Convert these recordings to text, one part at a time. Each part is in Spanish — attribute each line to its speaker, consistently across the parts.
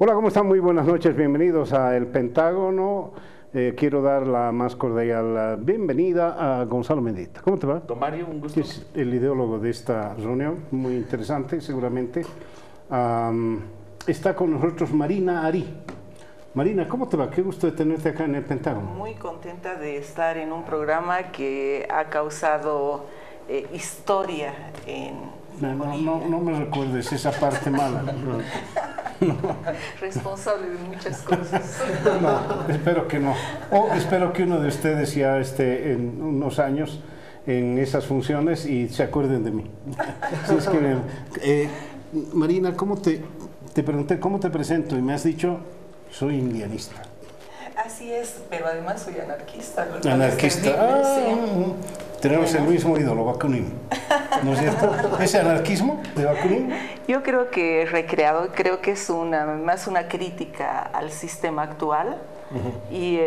Speaker 1: Hola, ¿cómo están? Muy buenas noches, bienvenidos a El Pentágono. Quiero dar la más cordial bienvenida a Gonzalo Mendieta. ¿Cómo te va?
Speaker 2: Don Mario, un gusto.
Speaker 1: Es el ideólogo de esta reunión, muy interesante seguramente. Está con nosotros Marina Arí. Marina, ¿cómo te va? Qué gusto de tenerte acá en El Pentágono.
Speaker 3: Muy contenta de estar en un programa que ha causado historia en
Speaker 1: No me recuerdes esa parte mala. No.
Speaker 3: Responsable de muchas cosas.
Speaker 1: No, espero que no. O espero que uno de ustedes ya esté en unos años en esas funciones y se acuerden de mí. Sí, es que, Marina, te pregunté cómo te presento y me has dicho, soy indianista.
Speaker 3: Así es, pero además soy anarquista.
Speaker 1: Anarquista. Tenemos el mismo ídolo, Bakunin, ¿no es cierto? ¿Ese anarquismo de Bakunin?
Speaker 3: Yo creo que recreado, creo que es más una crítica al sistema actual y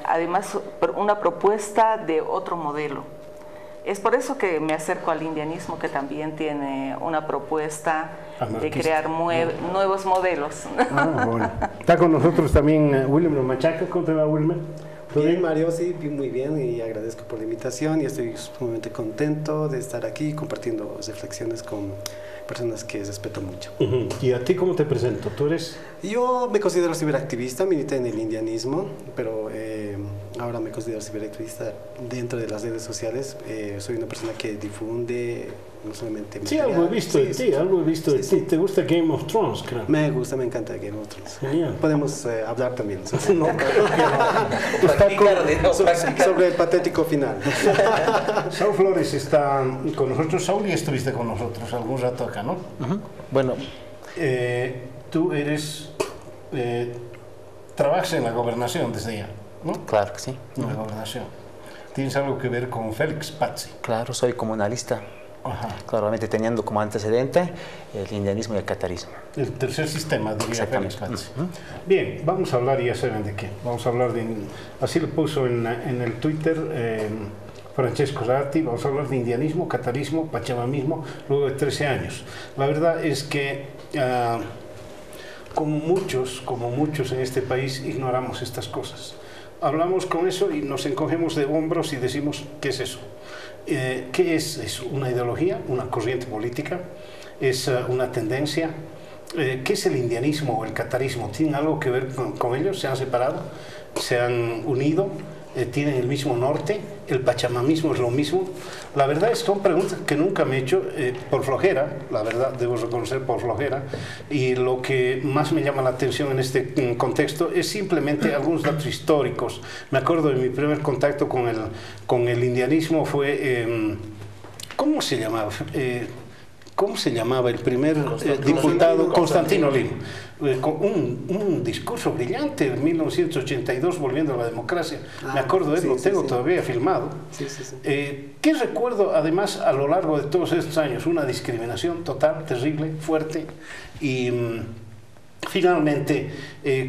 Speaker 3: además una propuesta de otro modelo. Es por eso que me acerco al indianismo, que también tiene una propuesta de crear nuevos modelos.
Speaker 1: Bueno. Está con nosotros también Wilmer Machaca. ¿Cómo te va, Wilmer?
Speaker 4: Bien, Mario, sí, muy bien, y agradezco por la invitación y estoy sumamente contento de estar aquí compartiendo reflexiones con personas que respeto mucho.
Speaker 1: ¿Y a ti cómo te presento? ¿Tú eres?
Speaker 4: Yo me considero ciberactivista, milité en el indianismo, pero ahora me considero ciberactivista dentro de las redes sociales. Soy una persona que difunde no solamente...
Speaker 1: Sí, algo he visto de ti, algo he visto de ti. ¿Te gusta Game of Thrones, creo?
Speaker 4: Me encanta Game of Thrones.
Speaker 1: Genial.
Speaker 4: Podemos hablar también sobre, sobre el patético final.
Speaker 1: Saúl Flores está con nosotros. Saúl, y estuviste con nosotros algún rato acá, ¿no?
Speaker 2: Bueno,
Speaker 1: tú eres... trabajas en la gobernación desde ya, ¿no?
Speaker 2: claro que sí.
Speaker 1: En la gobernación. ¿Tienes algo que ver con Félix Pazzi?
Speaker 2: Claro, soy comunalista.
Speaker 1: Ajá.
Speaker 2: Claramente teniendo como antecedente el indianismo y el catarismo.
Speaker 1: El tercer sistema, diría Félix
Speaker 2: Exactamente.
Speaker 1: Pazzi. Bien, vamos a hablar, ya saben de qué. Vamos a hablar de... Así lo puso en el Twitter Francesco Ratti. Vamos a hablar de indianismo, catarismo, pachamamismo, luego de 13 años. La verdad es que... como muchos en este país, ignoramos estas cosas. Hablamos con eso y nos encogemos de hombros y decimos, ¿qué es eso? ¿Qué es eso? ¿Una ideología? ¿Una corriente política? ¿Es una tendencia? ¿Qué es el indianismo o el catarismo? ¿Tienen algo que ver con ellos? ¿Se han separado? ¿Se han unido? ¿Tienen el mismo norte? ¿El pachamamismo es lo mismo? La verdad es que son preguntas que nunca me he hecho por flojera, la verdad, debo reconocer por flojera, y lo que más me llama la atención en este contexto es simplemente algunos datos históricos. Me acuerdo de mi primer contacto con el indianismo fue, ¿cómo se llamaba? ¿Cómo se llamaba el primer diputado? Constantino Lima, con un discurso brillante en 1982, volviendo a la democracia. Me acuerdo de él, lo tengo todavía filmado. ¿Qué recuerdo además a lo largo de todos estos años? Una discriminación total, terrible, fuerte y... finalmente,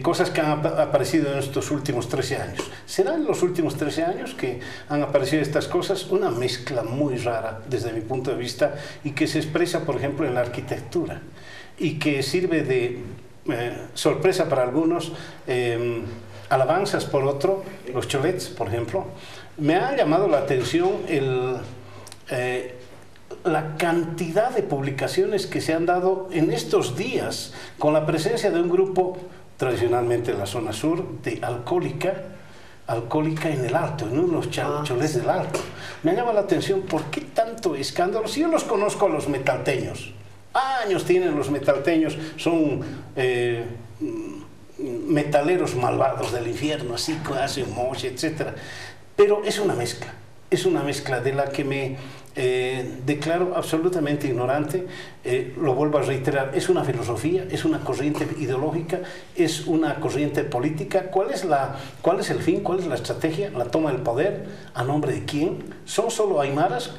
Speaker 1: cosas que han aparecido en estos últimos 13 años. ¿Será en los últimos 13 años que han aparecido estas cosas? Una mezcla muy rara desde mi punto de vista y que se expresa, por ejemplo, en la arquitectura y que sirve de sorpresa para algunos, alabanzas por otro, los cholets, por ejemplo. Me ha llamado la atención la cantidad de publicaciones que se han dado en estos días con la presencia de un grupo, tradicionalmente en la zona sur, de alcohólica en el Alto, en unos cholés del Alto. Me llama la atención por qué tanto escándalo. Si yo los conozco a los metalteños, años tienen los metalteños, son metaleros malvados del infierno, así que hacen moche, etc. Pero es una mezcla de la que me declaro absolutamente ignorante. Lo vuelvo a reiterar, es una filosofía, es una corriente ideológica, es una corriente política. ¿Cuál es el fin? ¿Cuál es la estrategia? ¿La toma del poder? ¿A nombre de quién? ¿Son solo aymaras,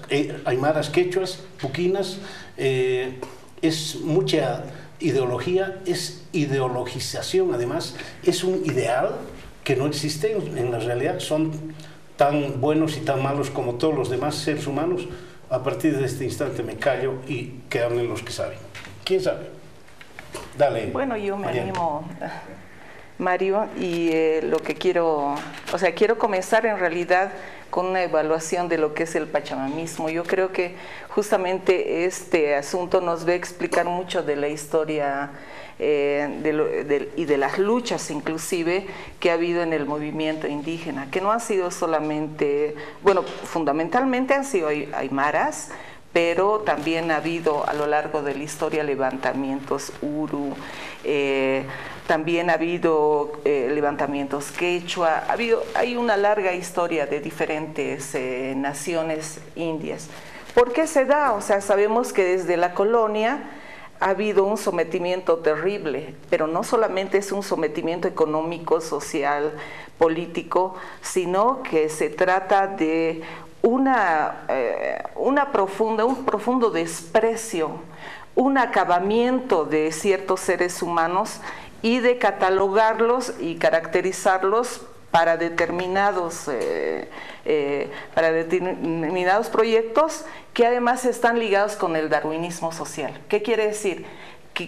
Speaker 1: quechuas, puquinas? Es mucha ideología, es ideologización, además es un ideal que no existe en la realidad. Son tan buenos y tan malos como todos los demás seres humanos. A partir de este instante me callo y que hablen los que saben. ¿Quién sabe? Dale.
Speaker 3: Bueno, yo me
Speaker 1: Mariana.
Speaker 3: animo, Mario, y lo que quiero comenzar en realidad con una evaluación de lo que es el pachamamismo. Yo creo que justamente este asunto nos va a explicar mucho de la historia y de las luchas inclusive que ha habido en el movimiento indígena, que no han sido solamente, bueno, fundamentalmente han sido aymaras, pero también ha habido a lo largo de la historia levantamientos uru, también ha habido levantamientos quechua, hay una larga historia de diferentes naciones indias. ¿Por qué se da? O sea, sabemos que desde la colonia ha habido un sometimiento terrible, pero no solamente es un sometimiento económico, social, político, sino que se trata de un profundo desprecio, un acabamiento de ciertos seres humanos y de catalogarlos y caracterizarlos para determinados proyectos que además están ligados con el darwinismo social. ¿Qué quiere decir?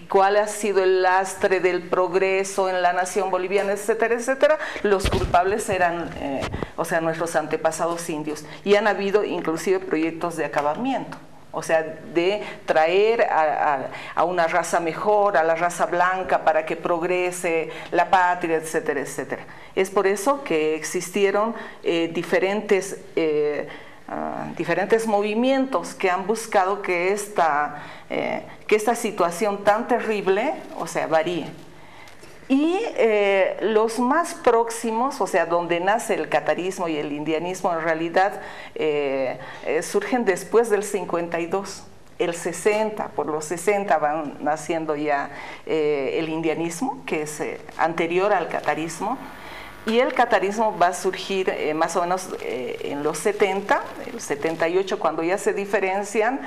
Speaker 3: ¿Cuál ha sido el lastre del progreso en la nación boliviana, etcétera, etcétera? Los culpables eran, nuestros antepasados indios, y han habido inclusive proyectos de acabamiento. O sea, de traer a una raza mejor, a la raza blanca, para que progrese la patria, etcétera, etcétera. Es por eso que existieron diferentes movimientos que han buscado que esta situación tan terrible, o sea, varíe. Y los más próximos, o sea, donde nace el catarismo y el indianismo, en realidad surgen después del 52, el 60, por los 60 van naciendo ya el indianismo, que es anterior al catarismo, y el catarismo va a surgir más o menos en los 70, el 78, cuando ya se diferencian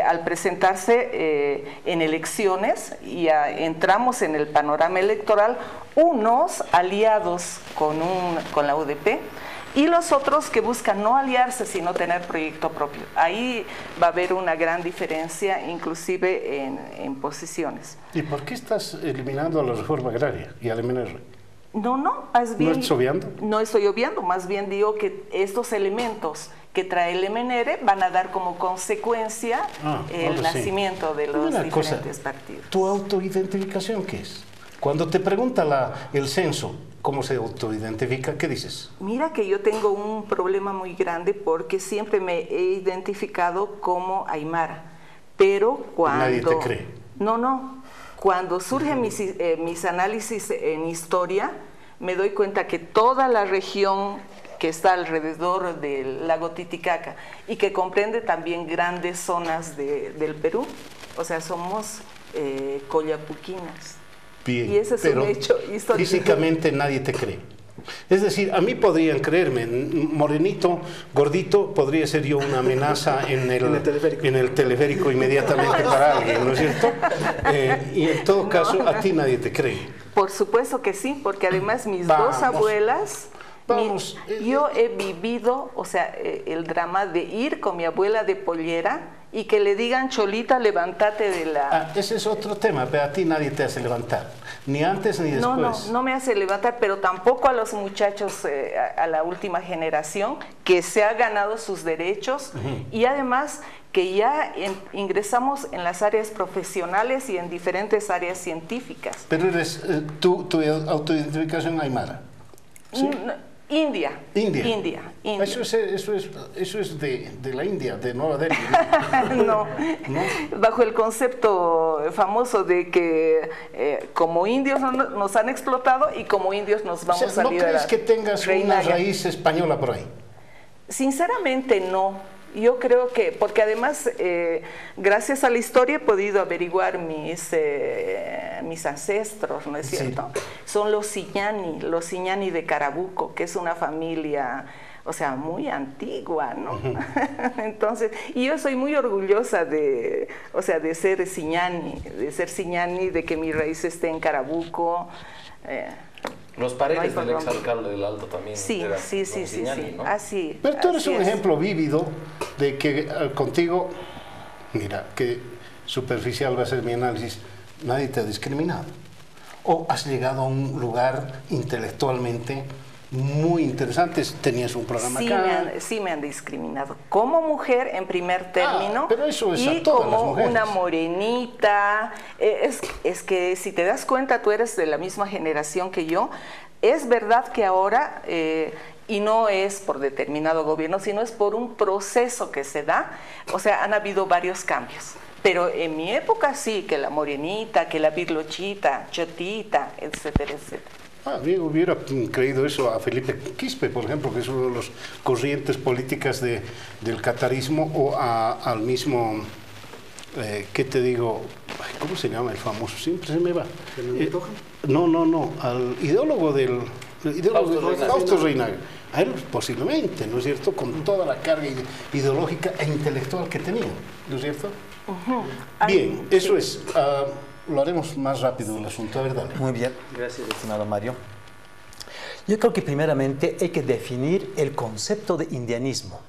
Speaker 3: al presentarse en elecciones, y ya entramos en el panorama electoral, unos aliados con la UDP y los otros que buscan no aliarse sino tener proyecto propio. Ahí va a haber una gran diferencia inclusive en posiciones.
Speaker 1: ¿Y por qué estás eliminando a la reforma agraria y al MNR?
Speaker 3: No, más bien...
Speaker 1: ¿No estás obviando?
Speaker 3: No estoy obviando, más bien digo que estos elementos que trae el MNR van a dar como consecuencia el nacimiento de los diferentes partidos.
Speaker 1: ¿Tu autoidentificación qué es? Cuando te pregunta el censo cómo se autoidentifica, ¿qué dices?
Speaker 3: Mira que yo tengo un problema muy grande porque siempre me he identificado como aymara, pero cuando...
Speaker 1: Nadie te cree.
Speaker 3: No. Cuando surgen mis análisis en historia, me doy cuenta que toda la región que está alrededor del lago Titicaca y que comprende también grandes zonas del Perú, o sea, somos collapuquinas.
Speaker 1: Bien,
Speaker 3: y ese es un hecho histórico.
Speaker 1: Físicamente nadie te cree. Es decir, a mí podrían creerme, morenito, gordito, podría ser yo una amenaza en el teleférico inmediatamente para alguien, ¿no es cierto? Y en todo caso, a ti nadie te cree.
Speaker 3: Por supuesto que sí, porque además mis dos abuelas, yo he vivido, o sea, el drama de ir con mi abuela de pollera y que le digan, Cholita, levántate de la...
Speaker 1: ese es otro tema, pero a ti nadie te hace levantar, ni antes ni después.
Speaker 3: No me hace levantar, pero tampoco a los muchachos, a la última generación, que se ha ganado sus derechos y además que ya ingresamos en las áreas profesionales y en diferentes áreas científicas.
Speaker 1: Pero eres tu autoidentificación aymara, ¿sí?
Speaker 3: India.
Speaker 1: Eso es de la India, de Nueva Delhi.
Speaker 3: No, bajo el concepto famoso de que como indios nos han explotado y como indios nos vamos a liberar.
Speaker 1: ¿No crees que tengas una raíz española por ahí?
Speaker 3: Sinceramente no. Yo creo que, porque además, gracias a la historia he podido averiguar mis ancestros, ¿no es cierto? Sí. Son los Ciñani de Carabuco, que es una familia, o sea, muy antigua, ¿no? Entonces, y yo soy muy orgullosa de ser Ciñani, de que mi raíz esté en Carabuco.
Speaker 5: Los Paredes del exalcalde del Alto también.
Speaker 3: Sí.
Speaker 5: ¿no?
Speaker 3: Así.
Speaker 1: Pero tú eres un ejemplo vívido de que contigo, mira, que superficial va a ser mi análisis, nadie te ha discriminado. O has llegado a un lugar intelectualmente muy interesante, tenías un programa acá.
Speaker 3: Sí me han discriminado. Como mujer, en primer término,
Speaker 1: pero eso es
Speaker 3: y
Speaker 1: a todas
Speaker 3: como
Speaker 1: las mujeres.
Speaker 3: una morenita. Es que si te das cuenta, tú eres de la misma generación que yo. Es verdad que ahora, y no es por determinado gobierno, sino es por un proceso que se da, o sea, han habido varios cambios. Pero en mi época sí, que la morenita, que la virlochita, chotita, etcétera, etcétera.
Speaker 1: Yo hubiera creído eso a Felipe Quispe, por ejemplo, que es uno de los corrientes políticas del catarismo, o al mismo, ¿qué te digo? Ay, ¿cómo se llama el famoso? Siempre se me va. No, al ideólogo del Fausto Reinaga. A él posiblemente, ¿no es cierto?, con toda la carga ideológica e intelectual que tenía, ¿no es cierto? Bien, eso es. Lo haremos más rápido el asunto, ¿verdad?
Speaker 2: Muy bien, gracias, estimado Mario. Yo creo que primeramente hay que definir el concepto de indianismo,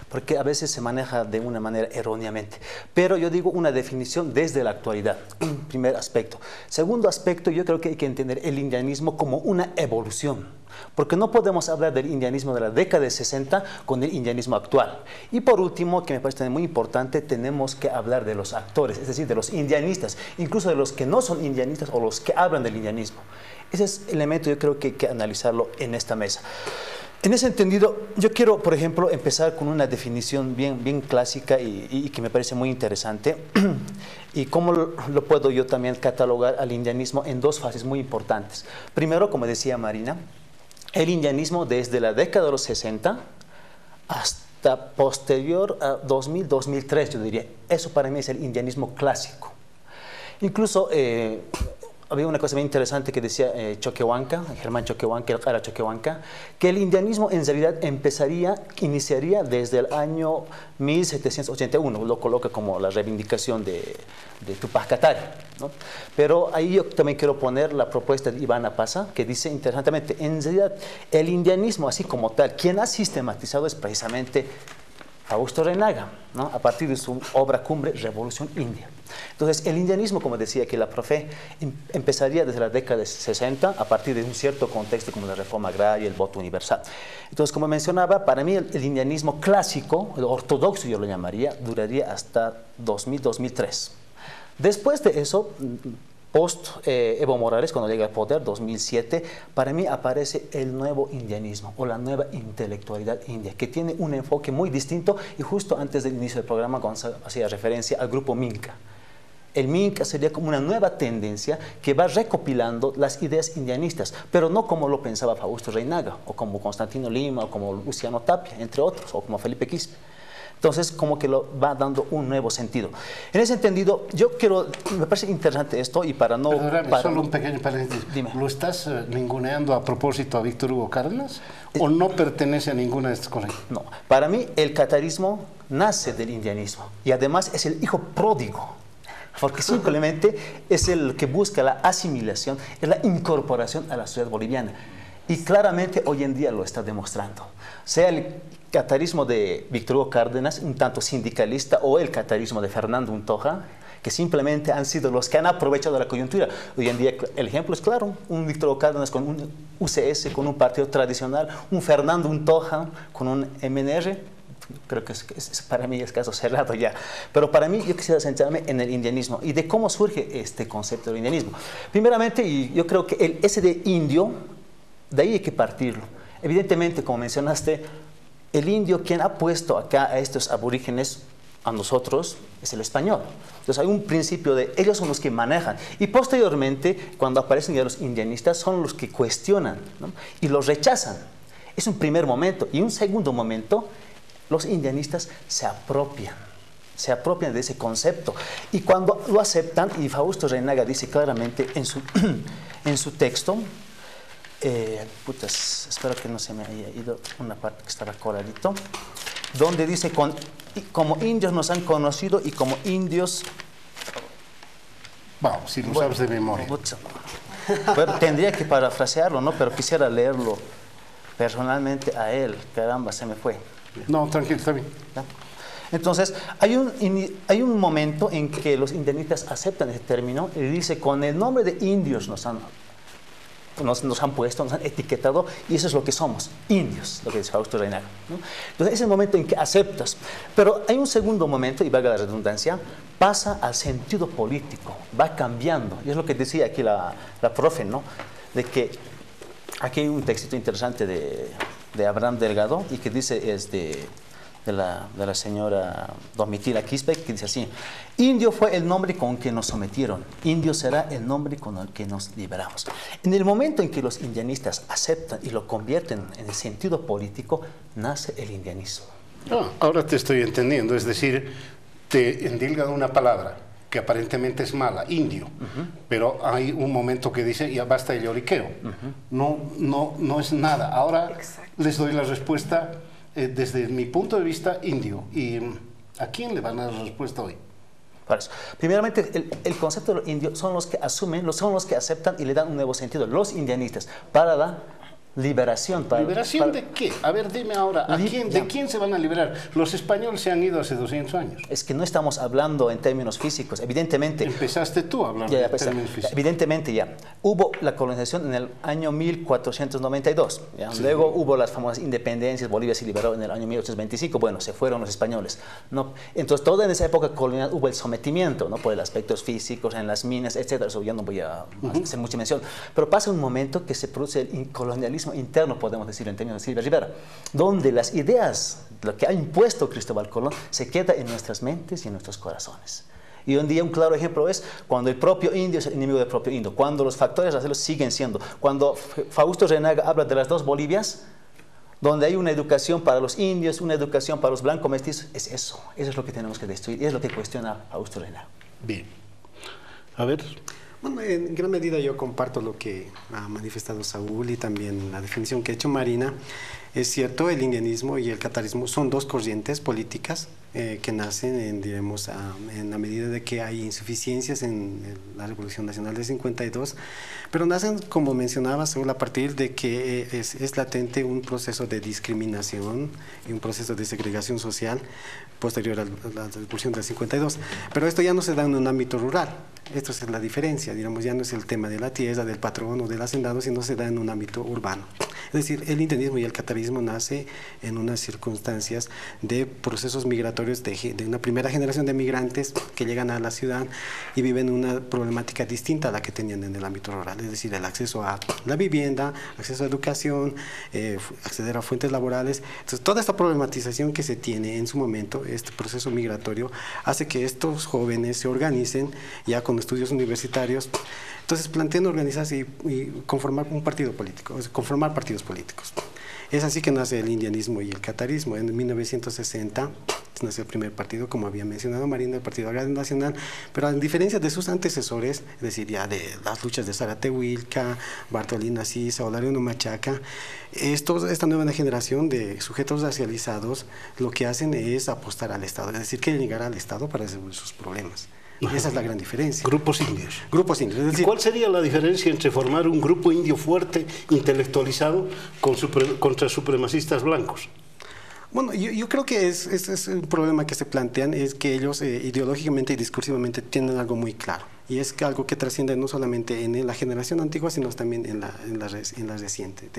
Speaker 2: porque a veces se maneja de una manera erróneamente. Pero yo digo una definición desde la actualidad, un primer aspecto. Segundo aspecto, yo creo que hay que entender el indianismo como una evolución, porque no podemos hablar del indianismo de la década de 60 con el indianismo actual. Y por último, que me parece muy importante, tenemos que hablar de los actores, es decir, de los indianistas, incluso de los que no son indianistas o los que hablan del indianismo. Ese es el elemento, yo creo que hay que analizarlo en esta mesa. En ese entendido, yo quiero, por ejemplo, empezar con una definición bien clásica y que me parece muy interesante. Y cómo lo puedo yo también catalogar al indianismo en dos fases muy importantes. Primero, como decía Marina, el indianismo desde la década de los 60 hasta posterior a 2000, 2003, yo diría. Eso para mí es el indianismo clásico. Incluso había una cosa muy interesante que decía Choquehuanca, Germán Choquehuanca, el Jara Choquehuanca, que el indianismo en realidad iniciaría desde el año 1781, lo coloca como la reivindicación de Tupac Katari, ¿no? Pero ahí yo también quiero poner la propuesta de Ivana Pasa, que dice interesantemente, en realidad el indianismo así como tal, quien ha sistematizado es precisamente Fausto Reinaga, ¿no?, a partir de su obra cumbre, Revolución India. Entonces, el indianismo, como decía que la profe, empezaría desde la década de 60, a partir de un cierto contexto como la reforma agraria, el voto universal. Entonces, como mencionaba, para mí el indianismo clásico, el ortodoxo yo lo llamaría, duraría hasta 2000, 2003. Después de eso, post Evo Morales, cuando llega al poder, 2007, para mí aparece el nuevo indianismo o la nueva intelectualidad india, que tiene un enfoque muy distinto, y justo antes del inicio del programa hacía referencia al grupo Minca. El Minca sería como una nueva tendencia que va recopilando las ideas indianistas, pero no como lo pensaba Fausto Reinaga, o como Constantino Lima, o como Luciano Tapia, entre otros, o como Felipe Quispe. Entonces, como que lo va dando un nuevo sentido. En ese entendido, me parece interesante esto, y para no...
Speaker 1: Perdóname, solo un pequeño paréntesis.
Speaker 2: Dime.
Speaker 1: ¿Lo estás ninguneando a propósito a Víctor Hugo Cárdenas? ¿O no pertenece a ninguna de estas cosas?
Speaker 2: No, para mí el catarismo nace del indianismo, y además es el hijo pródigo, porque simplemente es el que busca la asimilación, es la incorporación a la sociedad boliviana. Y claramente hoy en día lo está demostrando. Sea el catarismo de Víctor Hugo Cárdenas, un tanto sindicalista, o el catarismo de Fernando Untoja, que simplemente han sido los que han aprovechado la coyuntura. Hoy en día el ejemplo es claro, un Víctor Hugo Cárdenas con un UCS, con un partido tradicional, un Fernando Untoja con un MNR. Creo que para mí es caso cerrado ya. Pero para mí yo quisiera centrarme en el indianismo y de cómo surge este concepto del indianismo. Primeramente, y yo creo que ese de indio, de ahí hay que partirlo. Evidentemente, como mencionaste, el indio quien ha puesto acá a estos aborígenes, a nosotros, es el español. Entonces hay un principio de ellos son los que manejan. Y posteriormente, cuando aparecen ya los indianistas, son los que cuestionan, ¿no?, y los rechazan. Es un primer momento. Y un segundo momento, los indianistas se apropian de ese concepto. Y cuando lo aceptan, y Fausto Reinaga dice claramente en su texto, espero que no se me haya ido una parte que estaba coladito, donde dice, como indios nos han conocido y como indios...
Speaker 1: Vamos, si lo sabes de memoria.
Speaker 2: Bueno, tendría que parafrasearlo, ¿no? Pero quisiera leerlo personalmente a él. Caramba, se me fue.
Speaker 1: No, tranquilo, está bien.
Speaker 2: Entonces, hay un momento en que los indianistas aceptan ese término y dice, con el nombre de indios nos han puesto, nos han etiquetado, y eso es lo que somos, indios, lo que dice Fausto Reynaga, ¿no? Entonces, es el momento en que aceptas. Pero hay un segundo momento, y valga la redundancia, pasa al sentido político, va cambiando. Y es lo que decía aquí la profe, ¿no? De que aquí hay un textito interesante de Abraham Delgado, y que dice, es de la señora Domitila Quispe, que dice así: indio fue el nombre con que nos sometieron, indio será el nombre con el que nos liberamos. En el momento en que los indianistas aceptan y lo convierten en el sentido político, nace el indianismo.
Speaker 1: Ahora te estoy entendiendo, es decir, te endilgan una palabra que aparentemente es mala, indio, pero hay un momento que dice, ya basta el lloriqueo, no es nada. Ahora les doy la respuesta desde mi punto de vista indio. ¿Y a quién le van a dar la respuesta hoy?
Speaker 2: Por eso, primeramente, el concepto de los indios son los que asumen, son los que aceptan y le dan un nuevo sentido, los indianistas, para la liberación.
Speaker 1: ¿Liberación de qué? A ver, dime ahora, ¿de quién se van a liberar? Los españoles se han ido hace 200 años.
Speaker 2: Es que no estamos hablando en términos físicos, evidentemente.
Speaker 1: Empezaste tú a hablar de términos físicos.
Speaker 2: Evidentemente ya. Hubo la colonización en el año 1492. ¿Ya? Sí. Luego hubo las famosas independencias, Bolivia se liberó en el año 1825, bueno, se fueron los españoles, ¿no? Entonces, toda en esa época colonial hubo el sometimiento, ¿no? Por el aspectos físicos, en las minas, etcétera. Eso ya no voy a hacer mucha mención. Pero pasa un momento que se produce el colonialismo interno, podemos decir en términos de Silva Rivera, donde las ideas, lo que ha impuesto Cristóbal Colón, se queda en nuestras mentes y en nuestros corazones. Y hoy en día un claro ejemplo es cuando el propio indio es el enemigo del propio indio, cuando los factores raciales siguen siendo, cuando Fausto Reynaga habla de las dos Bolivias, donde hay una educación para los indios, una educación para los blancos mestizos, eso es lo que tenemos que destruir, y es lo que cuestiona Fausto Reynaga.
Speaker 1: Bien, a ver.
Speaker 4: Bueno, en gran medida yo comparto lo que ha manifestado Saúl y también la definición que ha hecho Marina. Es cierto, el indianismo y el catarismo son dos corrientes políticas que nacen, digamos, en la medida de que hay insuficiencias en la Revolución Nacional de 52, pero nacen, como mencionaba Saúl, a partir de que es latente un proceso de discriminación y un proceso de segregación social posterior a la Revolución del 52. Pero esto ya no se da en un ámbito rural. Esto es la diferencia, digamos, ya no es el tema de la tierra, del patrón o del hacendado, sino se da en un ámbito urbano. Es decir, el indianismo y el catarismo nace en unas circunstancias de procesos migratorios de una primera generación de migrantes que llegan a la ciudad y viven una problemática distinta a la que tenían en el ámbito rural, es decir, el acceso a la vivienda, acceso a educación, acceder a fuentes laborales. Entonces, toda esta problematización que se tiene en su momento, este proceso migratorio, hace que estos jóvenes se organicen ya con estudios universitarios. Entonces plantean organizarse y conformar un partido político, conformar partidos políticos. Es así que nace el indianismo y el catarismo. En 1960 nació el primer partido, como había mencionado Marina, el Partido Agrario Nacional, pero a diferencia de sus antecesores, es decir, ya de las luchas de Zaratehuilca, Bartolina Sisa o Lariano Machaca, esta nueva generación de sujetos racializados lo que hacen es apostar al Estado, es decir, quieren llegar al Estado para resolver sus problemas. Esa es la gran diferencia.
Speaker 1: Grupos indios.
Speaker 4: Grupos indios. Es decir,
Speaker 1: ¿y cuál sería la diferencia entre formar un grupo indio fuerte, intelectualizado, contra supremacistas blancos?
Speaker 4: Bueno, yo creo que es un problema que se plantean, es que ellos ideológicamente y discursivamente tienen algo muy claro. Y es que algo que trasciende no solamente en la generación antigua, sino también en la reciente,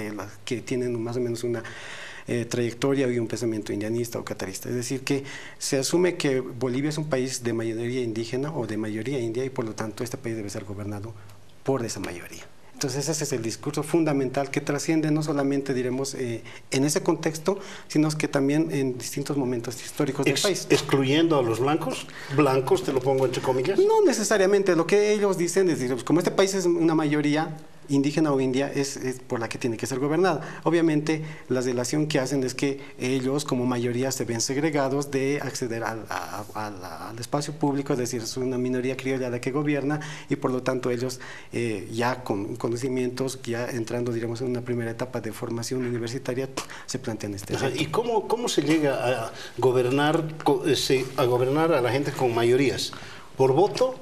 Speaker 4: que tienen más o menos una trayectoria y un pensamiento indianista o catarista. Es decir, que se asume que Bolivia es un país de mayoría indígena o de mayoría india y por lo tanto este país debe ser gobernado por esa mayoría. Entonces ese es el discurso fundamental que trasciende no solamente, diremos, en ese contexto, sino que también en distintos momentos históricos del país.
Speaker 1: ¿Excluyendo a los blancos? ¿Blancos, te lo pongo entre comillas?
Speaker 4: No necesariamente, lo que ellos dicen es, decir, como este país es una mayoría indígena o india, es por la que tiene que ser gobernada. Obviamente la relación que hacen es que ellos como mayoría se ven segregados de acceder al espacio público, es decir, es una minoría criolla la que gobierna y por lo tanto ellos ya con conocimientos, ya entrando, digamos, en una primera etapa de formación universitaria, se plantean este reto.
Speaker 1: ¿Y cómo se llega a gobernar a la gente con mayorías? ¿Por voto?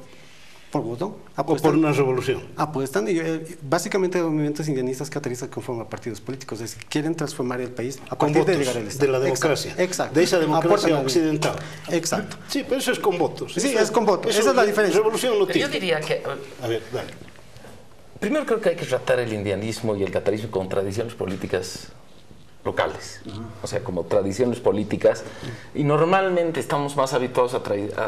Speaker 4: por voto.
Speaker 1: ¿O por una revolución?
Speaker 4: Apuestan, y básicamente los movimientos indianistas cataristas conforman partidos políticos, es decir, quieren transformar el país a
Speaker 1: con
Speaker 4: partir
Speaker 1: votos
Speaker 4: de llegar al Estado.
Speaker 1: de la democracia.
Speaker 4: Exacto.
Speaker 1: De esa democracia
Speaker 4: Aportan
Speaker 1: occidental.
Speaker 4: Exacto.
Speaker 1: Sí, pero eso es con votos.
Speaker 4: Sí,
Speaker 1: eso,
Speaker 4: es con votos. Esa es la diferencia.
Speaker 1: Revolución no
Speaker 5: Pero
Speaker 1: tiene.
Speaker 5: yo diría que...
Speaker 1: A ver, dale.
Speaker 5: Primero creo que hay que tratar el indianismo y el catarismo con tradiciones políticas locales, o sea, como tradiciones políticas, y normalmente estamos más habituados a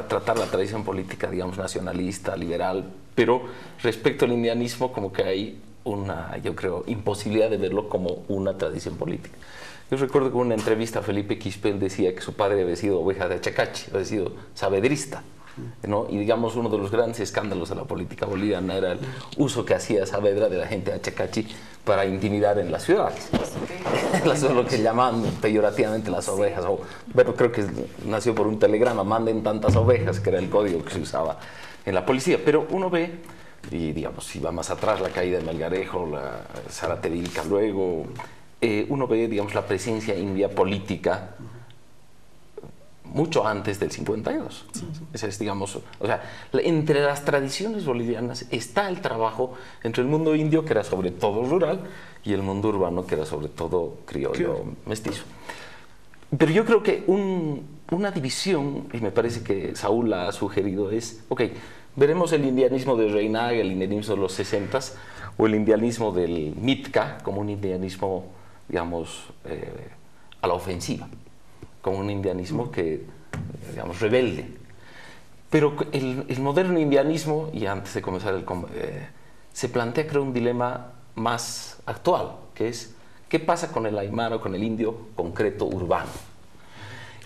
Speaker 5: tratar la tradición política, digamos, nacionalista, liberal, pero respecto al indianismo como que hay una, yo creo, imposibilidad de verlo como una tradición política. Yo recuerdo que en una entrevista Felipe Quispel decía que su padre había sido oveja de Achacachi, había sido sabedrista, ¿no? Y digamos uno de los grandes escándalos de la política boliviana era el uso que hacía Saavedra de la gente de Achacachi para intimidar en las ciudades. Eso es lo que llaman peyorativamente las ovejas. Bueno, creo que nació por un telegrama, manden tantas ovejas, que era el código que se usaba en la policía. Pero uno ve, y digamos, si va más atrás, la caída de Melgarejo, la Zaratevilca luego, uno ve, digamos, la presencia india política mucho antes del 52. Esa es, digamos, o sea, entre las tradiciones bolivianas está el trabajo entre el mundo indio, que era sobre todo rural, y el mundo urbano, que era sobre todo criollo, mestizo. Pero yo creo que una división, y me parece que Saúl la ha sugerido, es, ok, veremos el indianismo de Reynaga, el indianismo de los 60s, o el indianismo del Mitka, como un indianismo, digamos, a la ofensiva, como un indianismo que, digamos, rebelde. Pero el moderno indianismo, y antes de comenzar se plantea, creo, un dilema más actual, que es, ¿qué pasa con el aymara o con el indio concreto urbano?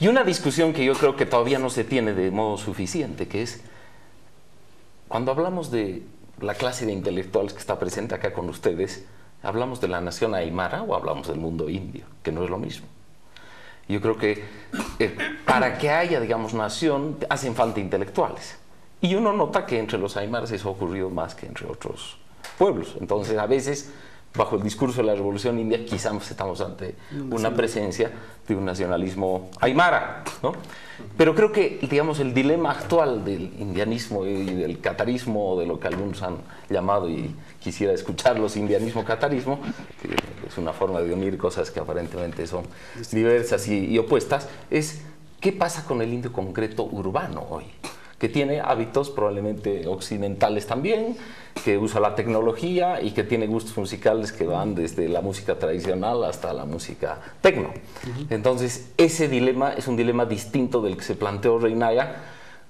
Speaker 5: Y una discusión que yo creo que todavía no se tiene de modo suficiente, que es, cuando hablamos de la clase de intelectuales que está presente acá con ustedes, ¿hablamos de la nación aymara o hablamos del mundo indio? Que no es lo mismo. Yo creo que para que haya, digamos, nación, hacen falta intelectuales. Y uno nota que entre los aymaras eso ha ocurrido más que entre otros pueblos. Entonces, a veces, bajo el discurso de la revolución india, quizás estamos ante una presencia de un nacionalismo aymara, ¿no? Pero creo que, digamos, el dilema actual del indianismo y del catarismo, de lo que algunos han llamado, y quisiera escucharlos, indianismo-catarismo, que es una forma de unir cosas que aparentemente son diversas y opuestas, es ¿qué pasa con el indio concreto urbano hoy? Que tiene hábitos probablemente occidentales también, que usa la tecnología y que tiene gustos musicales que van desde la música tradicional hasta la música tecno. Entonces, ese dilema es un dilema distinto del que se planteó Reynaga,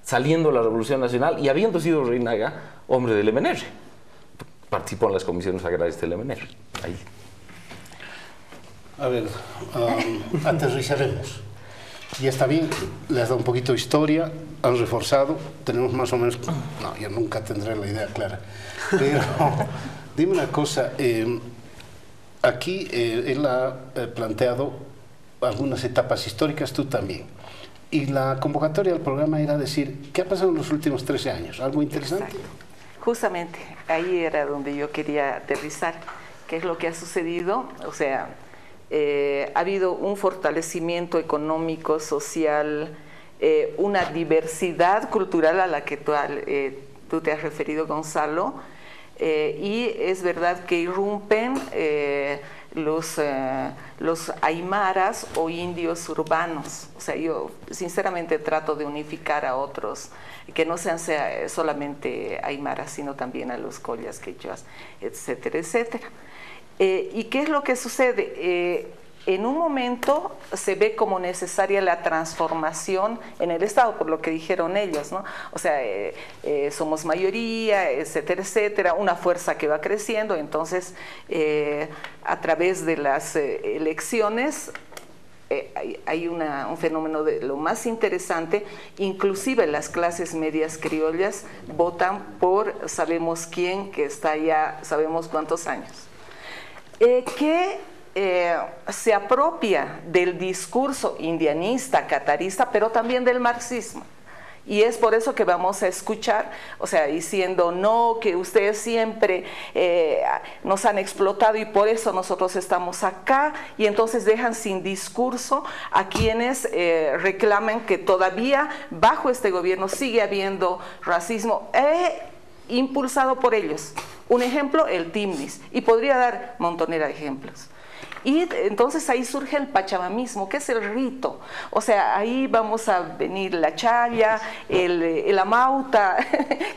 Speaker 5: saliendo de la Revolución Nacional y habiendo sido Reynaga hombre del MNR. Participó en las comisiones agrarias del MNR. Ahí.
Speaker 1: A ver, aterrizaremos. Y está bien, les da un poquito de historia, han reforzado, tenemos más o menos... No, yo nunca tendré la idea clara. Pero dime una cosa, aquí él ha planteado algunas etapas históricas, tú también. Y la convocatoria del programa era decir, ¿qué ha pasado en los últimos 13 años? ¿Algo interesante?
Speaker 3: Exacto. Justamente, ahí era donde yo quería aterrizar. ¿Qué es lo que ha sucedido? O sea... ha habido un fortalecimiento económico, social, una diversidad cultural a la que tú te has referido, Gonzalo, y es verdad que irrumpen los aymaras o indios urbanos. O sea, yo sinceramente trato de unificar a otros, que no sean solamente aymaras, sino también a los collas, quechuas, etcétera, etcétera. ¿Y qué es lo que sucede? En un momento se ve como necesaria la transformación en el Estado, por lo que dijeron ellos, ¿no? O sea, somos mayoría, etcétera, etcétera, una fuerza que va creciendo, entonces a través de las elecciones hay un fenómeno de lo más interesante, inclusive las clases medias criollas votan por sabemos quién, que está ya sabemos cuántos años. Que se apropia del discurso indianista, catarista, pero también del marxismo. Y es por eso que vamos a escuchar, o sea, diciendo no, que ustedes siempre nos han explotado y por eso nosotros estamos acá, y entonces dejan sin discurso a quienes reclaman que todavía bajo este gobierno sigue habiendo racismo. impulsado por ellos. Un ejemplo, el Timnis, y podría dar montonera de ejemplos. Y entonces ahí surge el pachamamismo, que es el rito. O sea, ahí vamos a venir la chaya, el amauta,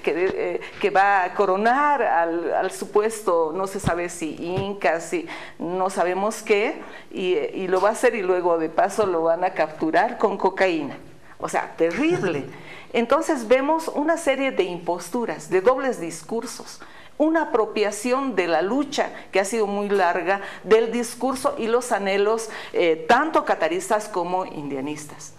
Speaker 3: que va a coronar al supuesto, no se sabe si inca, si no sabemos qué, y lo va a hacer y luego de paso lo van a capturar con cocaína. O sea, terrible. Entonces vemos una serie de imposturas, de dobles discursos, una apropiación de la lucha que ha sido muy larga, del discurso y los anhelos tanto cataristas como indianistas.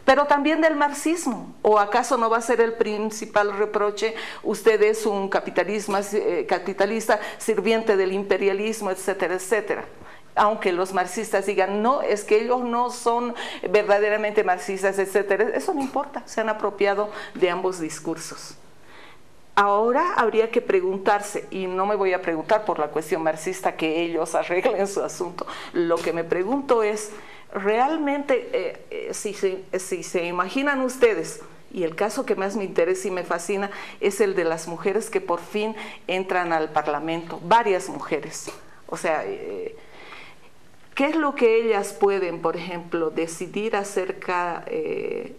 Speaker 3: Pero también del marxismo. ¿O acaso no va a ser el principal reproche? Usted es un capitalista sirviente del imperialismo, etcétera, etcétera. Aunque los marxistas digan, no, es que ellos no son verdaderamente marxistas, etcétera. Eso no importa, se han apropiado de ambos discursos. Ahora habría que preguntarse, y no me voy a preguntar por la cuestión marxista, que ellos arreglen su asunto. Lo que me pregunto es, realmente, si se imaginan ustedes, y el caso que más me interesa y me fascina es el de las mujeres que por fin entran al Parlamento, varias mujeres. O sea, ¿qué es lo que ellas pueden, por ejemplo, decidir acerca de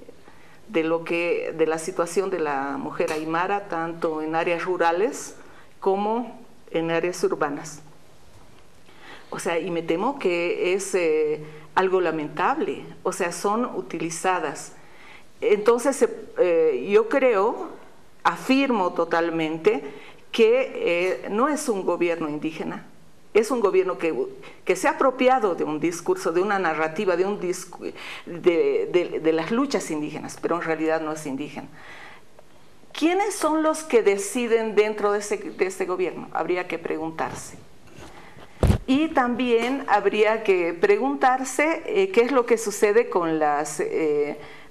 Speaker 3: la situación de la mujer aymara, tanto en áreas rurales como en áreas urbanas? O sea, y me temo que es algo lamentable. O sea, son utilizadas. Entonces, yo creo, afirmo totalmente, que no es un gobierno indígena. Es un gobierno que se ha apropiado de un discurso, de una narrativa, de las luchas indígenas, pero en realidad no es indígena. ¿Quiénes son los que deciden dentro de este gobierno? Habría que preguntarse. Y también habría que preguntarse qué es lo que sucede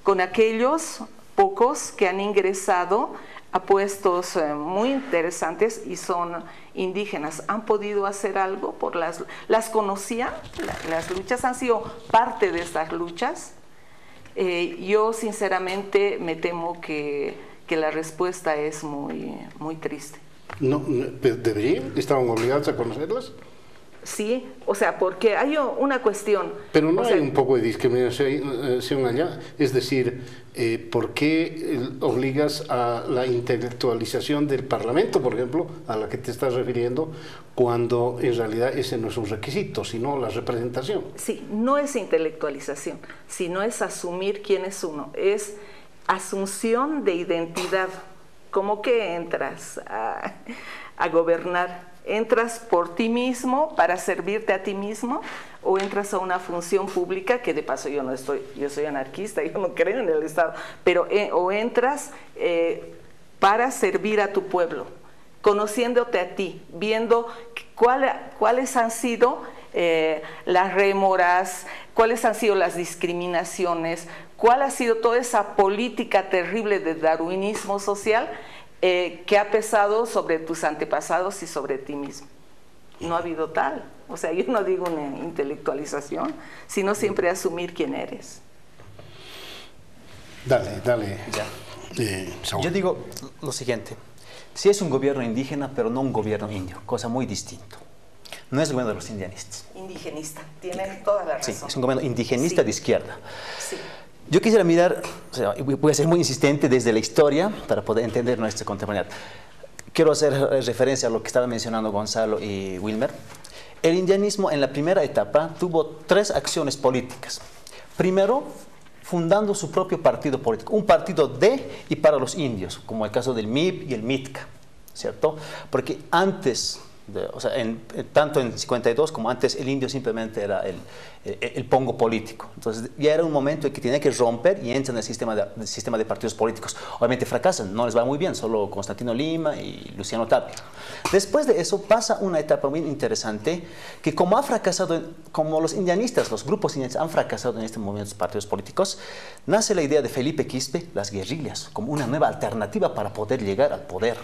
Speaker 3: con aquellos pocos que han ingresado a puestos muy interesantes y son indígenas. ¿Han podido hacer algo? ¿Las conocían? ¿Las luchas han sido parte de estas luchas? Yo sinceramente me temo que la respuesta es muy, muy triste.
Speaker 1: No, ¿deberían? ¿Estaban obligados a conocerlas?
Speaker 3: Sí, o sea, porque hay una cuestión...
Speaker 1: Pero no hay un poco de discriminación allá, es decir, ¿por qué obligas a la intelectualización del Parlamento, por ejemplo, a la que te estás refiriendo, cuando en realidad ese no es un requisito, sino la representación?
Speaker 3: Sí, no es intelectualización, sino es asumir quién es uno, es asunción de identidad. ¿Cómo que entras a gobernar? ¿Entras por ti mismo para servirte a ti mismo o entras a una función pública que de paso yo soy anarquista, yo no creo en el Estado, pero o entras para servir a tu pueblo, conociéndote a ti, viendo cuáles han sido las rémoras, cuáles han sido las discriminaciones, cuál ha sido toda esa política terrible de darwinismo social que ha pesado sobre tus antepasados y sobre ti mismo. No ha habido tal. O sea, yo no digo una intelectualización, sino siempre asumir quién eres.
Speaker 1: Dale.
Speaker 2: Ya. Yo digo lo siguiente. Sí es un gobierno indígena, pero no un gobierno indio, cosa muy distinta. No es el gobierno de los indianistas.
Speaker 3: Indigenista, tiene toda la razón.
Speaker 2: Sí, es un gobierno indigenista, sí, de izquierda.
Speaker 3: Sí.
Speaker 2: Yo quisiera mirar, o sea, voy a ser muy insistente desde la historia para poder entender nuestra contemporaneidad. Quiero hacer referencia a lo que estaba mencionando Gonzalo y Wilmer. El indianismo en la primera etapa tuvo 3 acciones políticas. Primero, fundando su propio partido político, un partido de y para los indios, como el caso del MIP y el MITCA, ¿cierto? Porque antes, tanto en 52 como antes, el indio simplemente era el pongo político. Entonces ya era un momento en que tenía que romper y entra en el sistema de partidos políticos. Obviamente fracasan, no les va muy bien, solo Constantino Lima y Luciano Tapia. Después de eso pasa una etapa muy interesante que como ha fracasado, como los indianistas, los grupos indianistas han fracasado en este momento los partidos políticos, nace la idea de Felipe Quispe, las guerrillas, como una nueva alternativa para poder llegar al poder,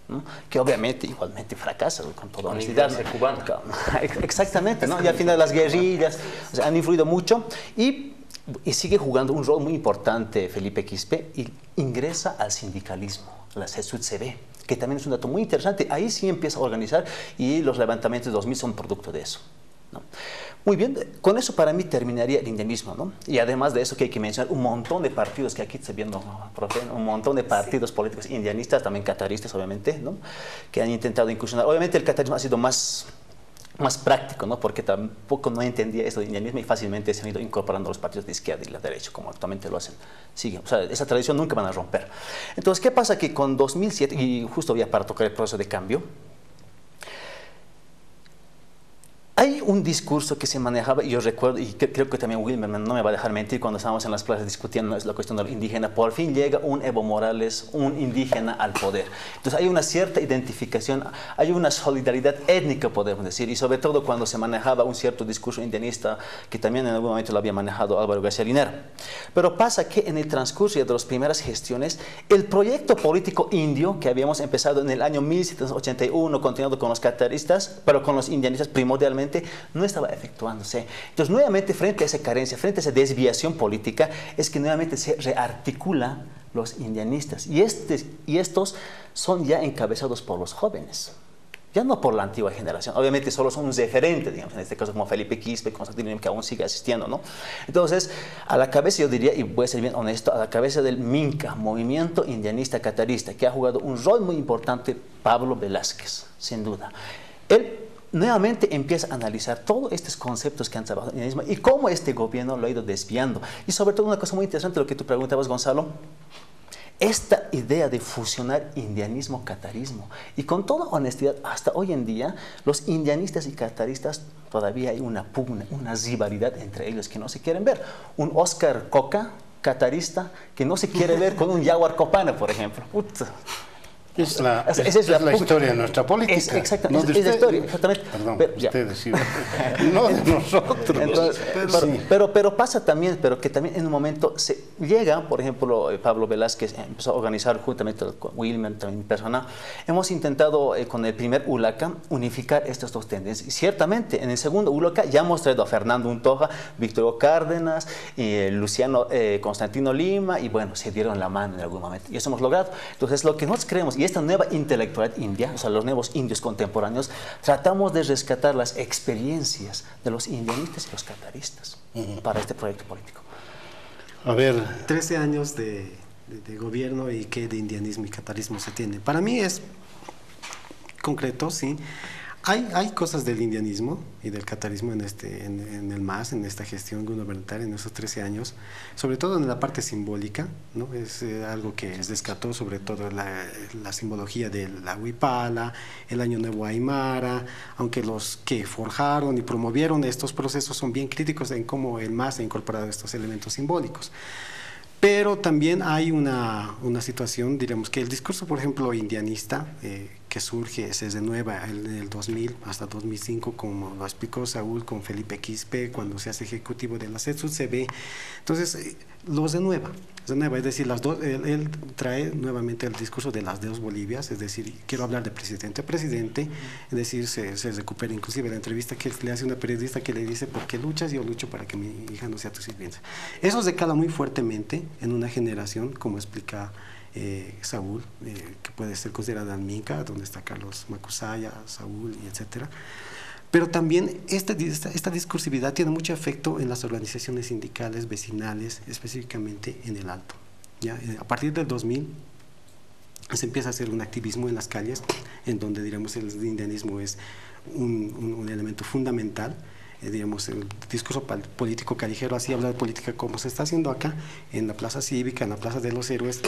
Speaker 2: ¿no? Que obviamente igualmente fracasa con toda honestidad. Exactamente, ¿no? Y al final las guerrillas, o sea, han influido mucho y sigue jugando un rol muy importante Felipe Quispe y ingresa al sindicalismo, la CSUCB, que también es un dato muy interesante. Ahí sí empieza a organizar y los levantamientos de 2000 son producto de eso, ¿no? Muy bien, con eso para mí terminaría el indianismo, ¿no? Y además de eso que hay que mencionar un montón de partidos que aquí estoy viendo, profe, un montón de partidos políticos indianistas, también cataristas obviamente, ¿no? Que han intentado incursionar. Obviamente el catarismo ha sido más práctico, ¿no? Porque tampoco no entendía esto de indianismo y fácilmente se han ido incorporando los partidos de izquierda y la derecha, como actualmente lo hacen. Siguen, o sea, esa tradición nunca van a romper. Entonces, ¿qué pasa? Que con 2007, y justo ya para tocar el proceso de cambio, hay un discurso que se manejaba, y yo recuerdo, y creo que también Wilmer no me va a dejar mentir, cuando estábamos en las clases discutiendo la cuestión de lo indígena, por fin llega un Evo Morales, un indígena al poder. Entonces hay una cierta identificación, hay una solidaridad étnica, podemos decir, y sobre todo cuando se manejaba un cierto discurso indianista, que también en algún momento lo había manejado Álvaro García Linera. Pero pasa que en el transcurso de las primeras gestiones, el proyecto político indio, que habíamos empezado en el año 1781, continuando con los cataristas, pero con los indianistas primordialmente, no estaba efectuándose. Entonces, nuevamente, frente a esa carencia, frente a esa desviación política, es que nuevamente se rearticula los indianistas. Y estos son ya encabezados por los jóvenes, ya no por la antigua generación. Obviamente, solo son un referente, digamos, en este caso como Felipe Quispe, Constantino Lima, que aún sigue asistiendo, ¿no? Entonces, a la cabeza, yo diría, y voy a ser bien honesto, a la cabeza del MINCA, Movimiento Indianista Catarista, que ha jugado un rol muy importante, Pablo Velázquez, sin duda. Él nuevamente empieza a analizar todos estos conceptos que han trabajado en el indianismo y cómo este gobierno lo ha ido desviando. Y sobre todo una cosa muy interesante, lo que tú preguntabas, Gonzalo, esta idea de fusionar indianismo-catarismo. Y con toda honestidad, hasta hoy en día, los indianistas y cataristas todavía hay una pugna, una rivalidad entre ellos que no se quieren ver. Un Oscar Coca, catarista, que no se quiere ver con un Yaguar Copana, por ejemplo.
Speaker 1: Es la historia de nuestra política.
Speaker 2: Exactamente,
Speaker 1: no de
Speaker 2: es la historia, exactamente.
Speaker 1: Perdón,
Speaker 2: pero,
Speaker 1: ustedes, sí. No de nosotros.
Speaker 2: Entonces,
Speaker 1: sí.
Speaker 2: pero pasa también, pero que también en un momento se llega, por ejemplo, Pablo Velázquez empezó a organizar juntamente con Wilmer, también mi persona, hemos intentado con el primer ULACA unificar estas dos tendencias. Y ciertamente, en el segundo ULACA ya hemos traído a Fernando Untoja, Víctor Hugo Cárdenas, Luciano Constantino Lima, y bueno, se dieron la mano en algún momento. Y eso hemos logrado. Entonces, lo que nosotros creemos, y esta nueva intelectualidad india, o sea, los nuevos indios contemporáneos, tratamos de rescatar las experiencias de los indianistas y los cataristas para este proyecto político.
Speaker 1: A ver.
Speaker 4: 13 años de gobierno y qué de indianismo y catarismo se tiene. Para mí es concreto, sí. Hay cosas del indianismo y del catarismo en el MAS, en esta gestión gubernamental, en esos 13 años, sobre todo en la parte simbólica, ¿no? Es algo que rescató sobre todo la simbología de la huipala, el Año Nuevo Aymara, aunque los que forjaron y promovieron estos procesos son bien críticos en cómo el MAS ha incorporado estos elementos simbólicos. Pero también hay una situación, diríamos que el discurso, por ejemplo, indianista, que surge, se renueva en el 2000 hasta 2005, como lo explicó Saúl con Felipe Quispe, cuando se hace ejecutivo de la CETSUD, se ve. Entonces, lo renueva, es decir, él trae nuevamente el discurso de las dos Bolivias, es decir, quiero hablar de presidente a presidente, es decir, se recupera inclusive la entrevista que le hace una periodista que le dice, ¿por qué luchas? Yo lucho para que mi hija no sea tu sirvienta. Eso se cala muy fuertemente en una generación, como explica Saúl, que puede ser considerada Minca, donde está Carlos Macusaya, Saúl, y etcétera. Pero también esta discursividad tiene mucho efecto en las organizaciones sindicales, vecinales, específicamente en el Alto. ¿Ya? A partir del 2000 se empieza a hacer un activismo en las calles, en donde, digamos, el indianismo es un elemento fundamental. Digamos, el discurso político callejero, así habla de política como se está haciendo acá, en la Plaza Cívica, en la Plaza de los Héroes.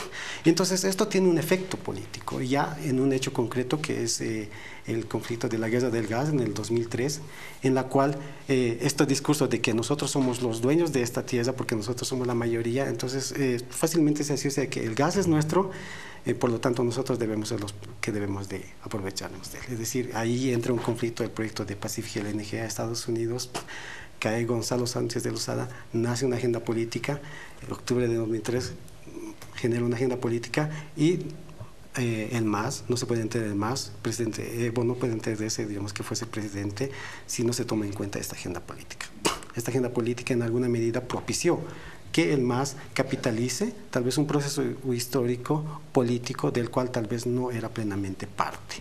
Speaker 4: Y entonces esto tiene un efecto político, ya en un hecho concreto que es el conflicto de la guerra del gas en el 2003, en la cual este discurso de que nosotros somos los dueños de esta tierra porque nosotros somos la mayoría, entonces fácilmente se asocia que el gas es nuestro, por lo tanto nosotros debemos ser los que debemos de aprovecharnos de él. Es decir, ahí entra un conflicto del proyecto de Pacific LNG a Estados Unidos, cae Gonzalo Sánchez de Lozada, nace una agenda política, en octubre de 2003 genera una agenda política y el MAS, no se puede entender el MAS, presidente Evo no puede entenderse, digamos, que fuese presidente si no se toma en cuenta esta agenda política. Esta agenda política en alguna medida propició que el MAS capitalice tal vez un proceso histórico, político, del cual tal vez no era plenamente parte,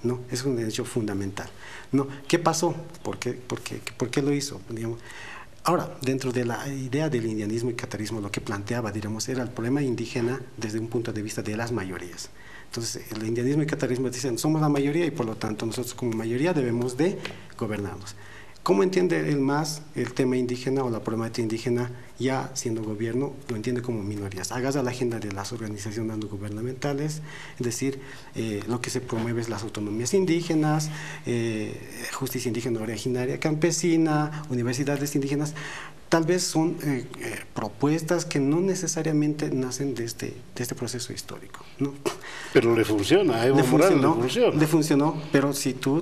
Speaker 4: ¿no? Es un hecho fundamental, ¿no? ¿Qué pasó? ¿Por qué lo hizo? Digamos, ahora, dentro de la idea del indianismo y catarismo, lo que planteaba, digamos, era el problema indígena desde un punto de vista de las mayorías. Entonces, el indianismo y catarismo dicen, somos la mayoría y por lo tanto nosotros como mayoría debemos de gobernarnos. ¿Cómo entiende el MAS el tema indígena o la problemática indígena ya siendo gobierno? Lo entiende como minorías. Hagas a la agenda de las organizaciones no gubernamentales, es decir, lo que se promueve es las autonomías indígenas, justicia indígena originaria campesina, universidades indígenas. Tal vez son propuestas que no necesariamente nacen de este proceso histórico, ¿no?
Speaker 1: Pero le funciona, a Evo Morales le funciona.
Speaker 4: Le funcionó, pero si tú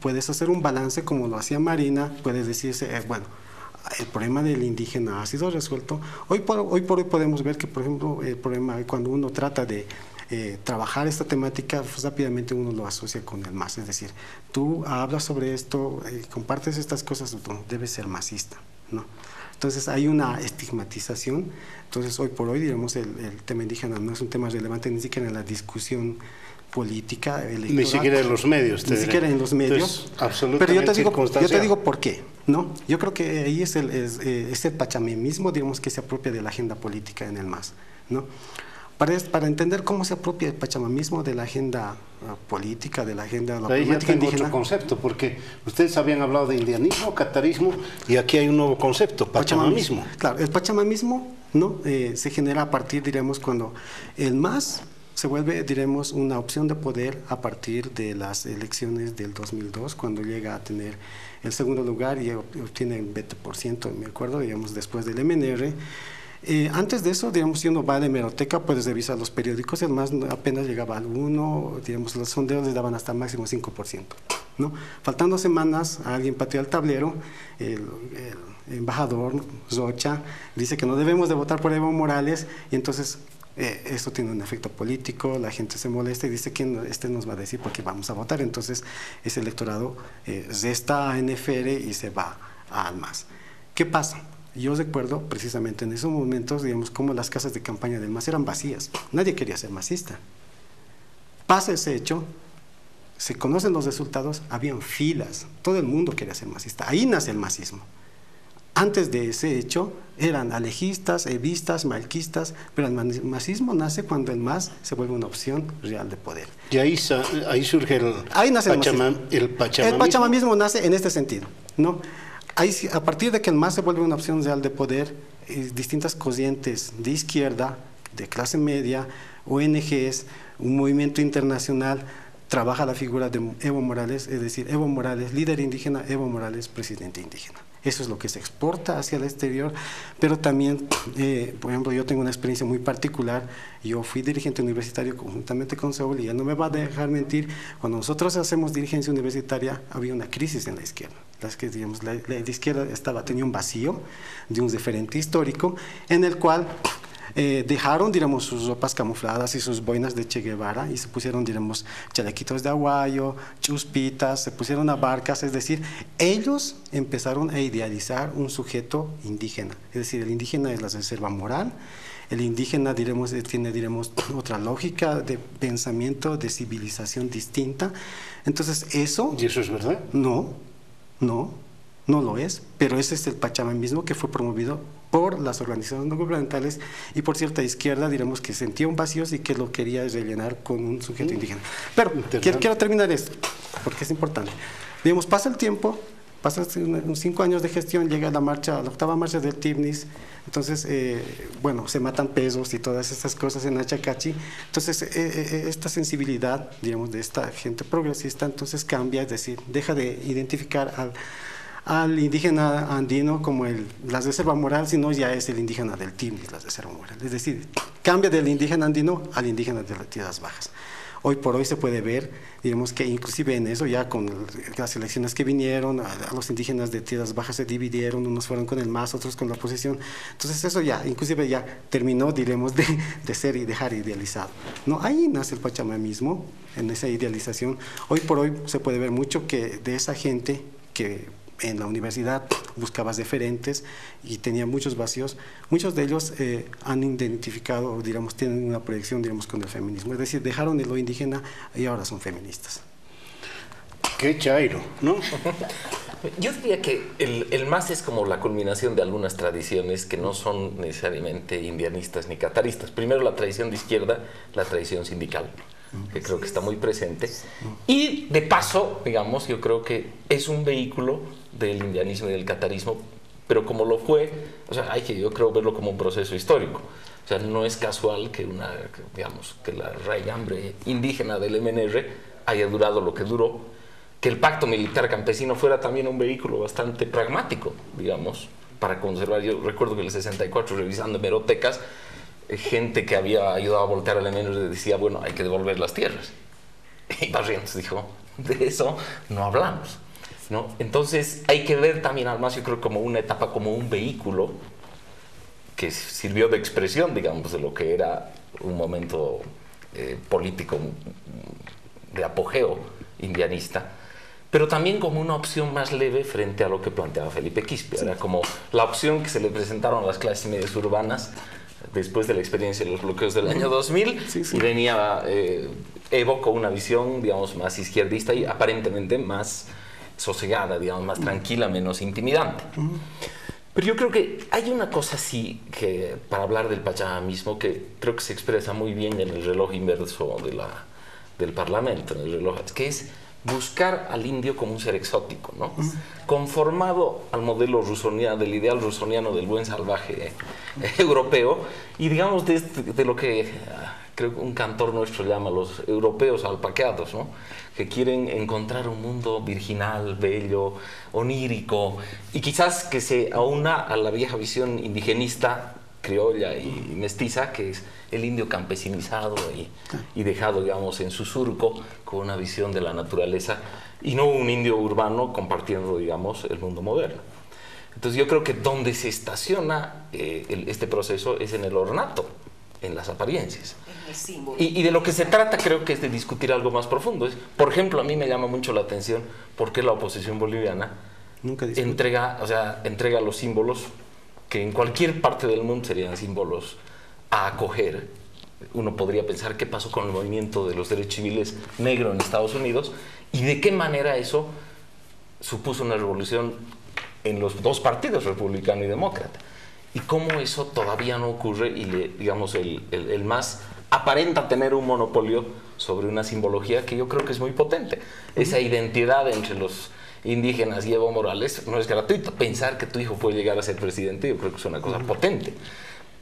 Speaker 4: puedes hacer un balance como lo hacía Marina, puedes decirse, bueno, el problema del indígena ha sido resuelto. Hoy por hoy podemos ver que, por ejemplo, el problema cuando uno trata de trabajar esta temática, pues rápidamente uno lo asocia con el MAS, es decir, tú hablas sobre esto, compartes estas cosas, debes ser masista, ¿no? Entonces hay una estigmatización. Entonces hoy por hoy, digamos, el tema indígena no es un tema relevante ni siquiera en la discusión política, electoral.
Speaker 1: Ni siquiera en los medios.
Speaker 4: Ni siquiera en los medios.
Speaker 1: Entonces, absolutamente.
Speaker 4: Pero yo te digo por qué, ¿no? Yo creo que ahí es el pachamemismo, digamos, que se apropia de la agenda política en el MAS, ¿no? Para entender cómo se apropia el pachamamismo de la agenda política, de la agenda
Speaker 1: ahí ya tengo otro concepto, porque ustedes habían hablado de indianismo, catarismo, y aquí hay un nuevo concepto, pachamamismo.
Speaker 4: Claro, el pachamamismo, ¿no? Se genera a partir, diremos, cuando el MAS se vuelve, diremos, una opción de poder a partir de las elecciones del 2002, cuando llega a tener el segundo lugar y obtiene el 20%, me acuerdo, digamos, después del MNR. Antes de eso, digamos, si uno va a la hemeroteca, puedes revisar los periódicos, el MAS apenas llegaba al 1, digamos, los sondeos les daban hasta máximo 5%, ¿no? Faltando semanas, alguien pateó el tablero, el embajador Rocha dice que no debemos de votar por Evo Morales, y entonces esto tiene un efecto político, la gente se molesta y dice que nos va a decir por qué vamos a votar, entonces ese electorado resta a NFR y se va al MAS. ¿Qué pasa? Yo recuerdo precisamente en esos momentos, digamos, cómo las casas de campaña del MAS eran vacías. Nadie quería ser masista. Pasa ese hecho, se conocen los resultados, habían filas, todo el mundo quería ser masista. Ahí nace el masismo. Antes de ese hecho eran alejistas, evistas, malquistas, pero el masismo nace cuando el MAS se vuelve una opción real de poder.
Speaker 1: Y ahí surge el pachamamismo.
Speaker 4: El pachamamismo nace en este sentido, ¿no? A partir de que el MAS se vuelve una opción real de poder, distintas corrientes de izquierda, de clase media, ONGs, un movimiento internacional, trabaja la figura de Evo Morales, es decir, Evo Morales, líder indígena, Evo Morales, presidente indígena. Eso es lo que se exporta hacia el exterior, pero también, por ejemplo, yo tengo una experiencia muy particular. Yo fui dirigente universitario conjuntamente con Saúl, y él no me va a dejar mentir, cuando nosotros hacemos dirigencia universitaria había una crisis en la izquierda. Digamos, la izquierda tenía un vacío de un referente histórico en el cual dejaron, digamos, sus ropas camufladas y sus boinas de Che Guevara y se pusieron, digamos, chalequitos de aguayo, chuspitas, se pusieron a barcas, es decir, ellos empezaron a idealizar un sujeto indígena, es decir, el indígena es la reserva moral, el indígena, diremos, tiene, diremos, otra lógica de pensamiento, de civilización distinta. Entonces, eso...
Speaker 1: ¿Y eso es verdad?
Speaker 4: No lo es, pero ese es el pachamamismo que fue promovido por las organizaciones no gubernamentales y por cierta izquierda, diremos, que sentía un vacío y que lo quería rellenar con un sujeto indígena. Pero quiero terminar esto, porque es importante. Digamos, pasa el tiempo, pasan unos 5 años de gestión, llega la 8ª marcha del TIBNIS, entonces, bueno, se matan pesos y todas estas cosas en Achacachi. Entonces, esta sensibilidad, digamos, de esta gente progresista, entonces cambia, es decir, deja de identificar al indígena andino como la reserva moral, sino ya es el indígena del TIBNIS, la reserva moral. Es decir, cambia del indígena andino al indígena de las tierras bajas. Hoy por hoy se puede ver, digamos, que inclusive en eso, ya con las elecciones que vinieron, a los indígenas de tierras bajas se dividieron, unos fueron con el MAS, otros con la oposición. Entonces eso ya, inclusive ya terminó, diremos, de ser y dejar idealizado, ¿no? Ahí nace el pachamamismo, en esa idealización. Hoy por hoy se puede ver mucho que de esa gente que en la universidad buscabas referentes y tenía muchos vacíos. Muchos de ellos han identificado, digamos, tienen una proyección, digamos, con el feminismo. Es decir, dejaron de lo indígena y ahora son feministas.
Speaker 1: Qué chairo, ¿no?
Speaker 5: Yo diría que el MAS es como la culminación de algunas tradiciones que no son necesariamente indianistas ni cataristas. Primero la tradición de izquierda, la tradición sindical, que creo que está muy presente. Y de paso, digamos, yo creo que es un vehículo del indianismo y del catarismo, pero como lo fue, o sea, hay que, yo creo, verlo como un proceso histórico. O sea, no es casual que que la raigambre indígena del MNR haya durado lo que duró, que el pacto militar campesino fuera también un vehículo bastante pragmático, digamos, para conservar. Yo recuerdo que en el 64, revisando hemerotecas, gente que había ayudado a voltear al MNR decía, bueno, hay que devolver las tierras. Y Barrientos dijo, de eso no hablamos, ¿no? Entonces hay que ver también al MAS, yo creo, como una etapa, como un vehículo que sirvió de expresión, digamos, de lo que era un momento político de apogeo indianista, pero también como una opción más leve frente a lo que planteaba Felipe Quispe. Era como la opción que se le presentaron a las clases medias urbanas después de la experiencia de los bloqueos del año 2000, y venía Evo con una visión, digamos, más izquierdista y aparentemente más sosegada, digamos, más tranquila, menos intimidante. Pero yo creo que hay una cosa así, que para hablar del pachamanismo, que creo que se expresa muy bien en el reloj inverso del Parlamento, en el reloj, que es buscar al indio como un ser exótico, ¿no? Conformado al modelo rusoniano, del ideal rusoniano del buen salvaje europeo, y digamos de lo que creo que un cantor nuestro llama los europeos alpaqueados, ¿no? Que quieren encontrar un mundo virginal, bello, onírico, y quizás que se aúna a la vieja visión indigenista, criolla y mestiza, que es el indio campesinizado y dejado, digamos, en su surco, con una visión de la naturaleza, y no un indio urbano compartiendo, digamos, el mundo moderno. Entonces yo creo que donde se estaciona este proceso es en el ornato, en las apariencias. Y de lo que se trata, creo que es de discutir algo más profundo. Por ejemplo, a mí me llama mucho la atención por qué la oposición boliviana entrega los símbolos que en cualquier parte del mundo serían símbolos a acoger. Uno podría pensar qué pasó con el movimiento de los derechos civiles negro en Estados Unidos y de qué manera eso supuso una revolución en los dos partidos, republicano y demócrata. Y cómo eso todavía no ocurre y digamos, el MAS aparenta tener un monopolio sobre una simbología que yo creo que es muy potente. Esa identidad entre los indígenas y Evo Morales no es gratuito. Pensar que tu hijo puede llegar a ser presidente, yo creo que es una cosa potente.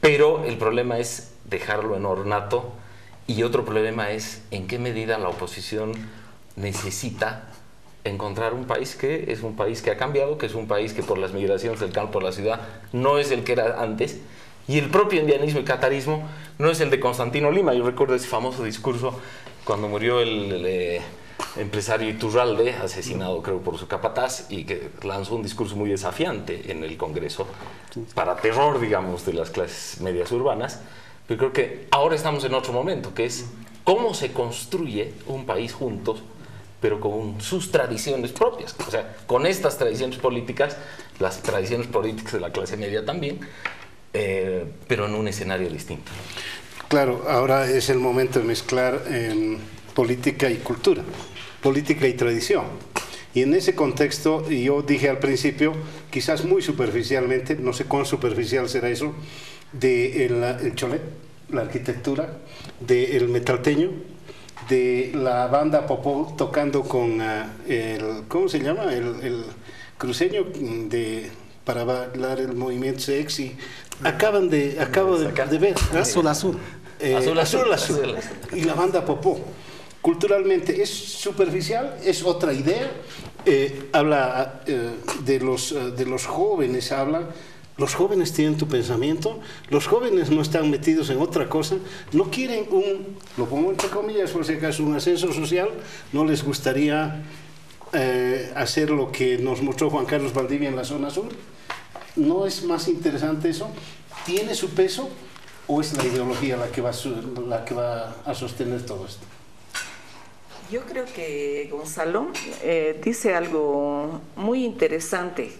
Speaker 5: Pero el problema es dejarlo en ornato, y otro problema es en qué medida la oposición necesita encontrar un país que es un país que ha cambiado, que es un país que por las migraciones del campo a la ciudad no es el que era antes, y el propio indianismo y catarismo no es el de Constantino Lima. Yo recuerdo ese famoso discurso cuando murió el empresario Iturralde, asesinado creo por su capataz, y que lanzó un discurso muy desafiante en el Congreso para terror, digamos, de las clases medias urbanas. Pero creo que ahora estamos en otro momento, que es cómo se construye un país juntos, pero con sus tradiciones propias. O sea, con estas tradiciones políticas, las tradiciones políticas de la clase media también, pero en un escenario distinto.
Speaker 1: Claro, ahora es el momento de mezclar política y cultura, política y tradición. Y en ese contexto, yo dije al principio, quizás muy superficialmente, no sé cuán superficial será eso, el cholet, la arquitectura, del metalteño, de la banda Popó tocando con ¿cómo se llama? El cruceño para bailar el movimiento sexy. Acabo de ver.
Speaker 4: Azul Azul.
Speaker 1: Azul Azul. Y la banda Popó. Culturalmente es superficial, es otra idea. Habla de los jóvenes, los jóvenes tienen tu pensamiento, los jóvenes no están metidos en otra cosa, no quieren lo pongo entre comillas por si acaso, un ascenso social, no les gustaría hacer lo que nos mostró Juan Carlos Valdivia en la zona sur. ¿No es más interesante eso? ¿Tiene su peso o es la ideología la que va a sostener todo esto?
Speaker 3: Yo creo que Gonzalo dice algo muy interesante,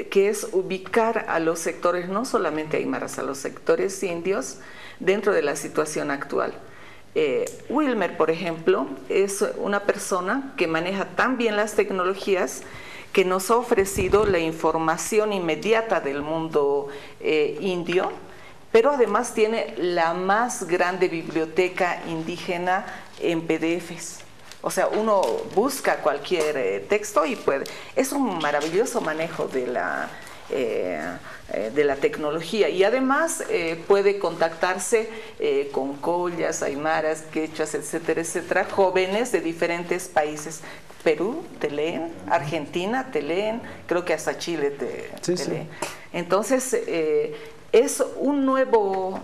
Speaker 3: que es ubicar a los sectores, no solamente aymaras, a los sectores indios dentro de la situación actual. Wilmer, por ejemplo, es una persona que maneja tan bien las tecnologías que nos ha ofrecido la información inmediata del mundo indio, pero además tiene la más grande biblioteca indígena en PDFs. O sea, uno busca cualquier texto y puede. Es un maravilloso manejo de la tecnología, y además puede contactarse con collas, aymaras, quechuas, etcétera, etcétera, jóvenes de diferentes países. Perú te leen, Argentina te leen, creo que hasta Chile te leen. Entonces, es un nuevo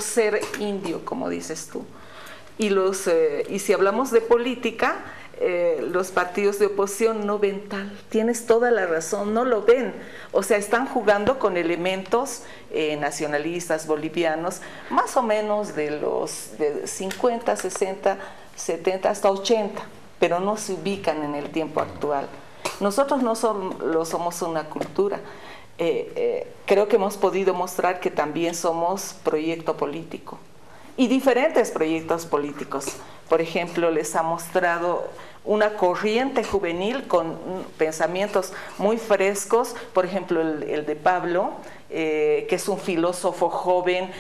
Speaker 3: ser indio, como dices tú. Y si hablamos de política, los partidos de oposición no ven tal. Tienes toda la razón, no lo ven. O sea, están jugando con elementos nacionalistas bolivianos, más o menos de los 50, 60, 70 hasta 80, pero no se ubican en el tiempo actual. Nosotros no somos una cultura. Creo que hemos podido mostrar que también somos proyecto político y diferentes proyectos políticos. Por ejemplo, les ha mostrado una corriente juvenil con pensamientos muy frescos, por ejemplo el de Pablo, que es un filósofo joven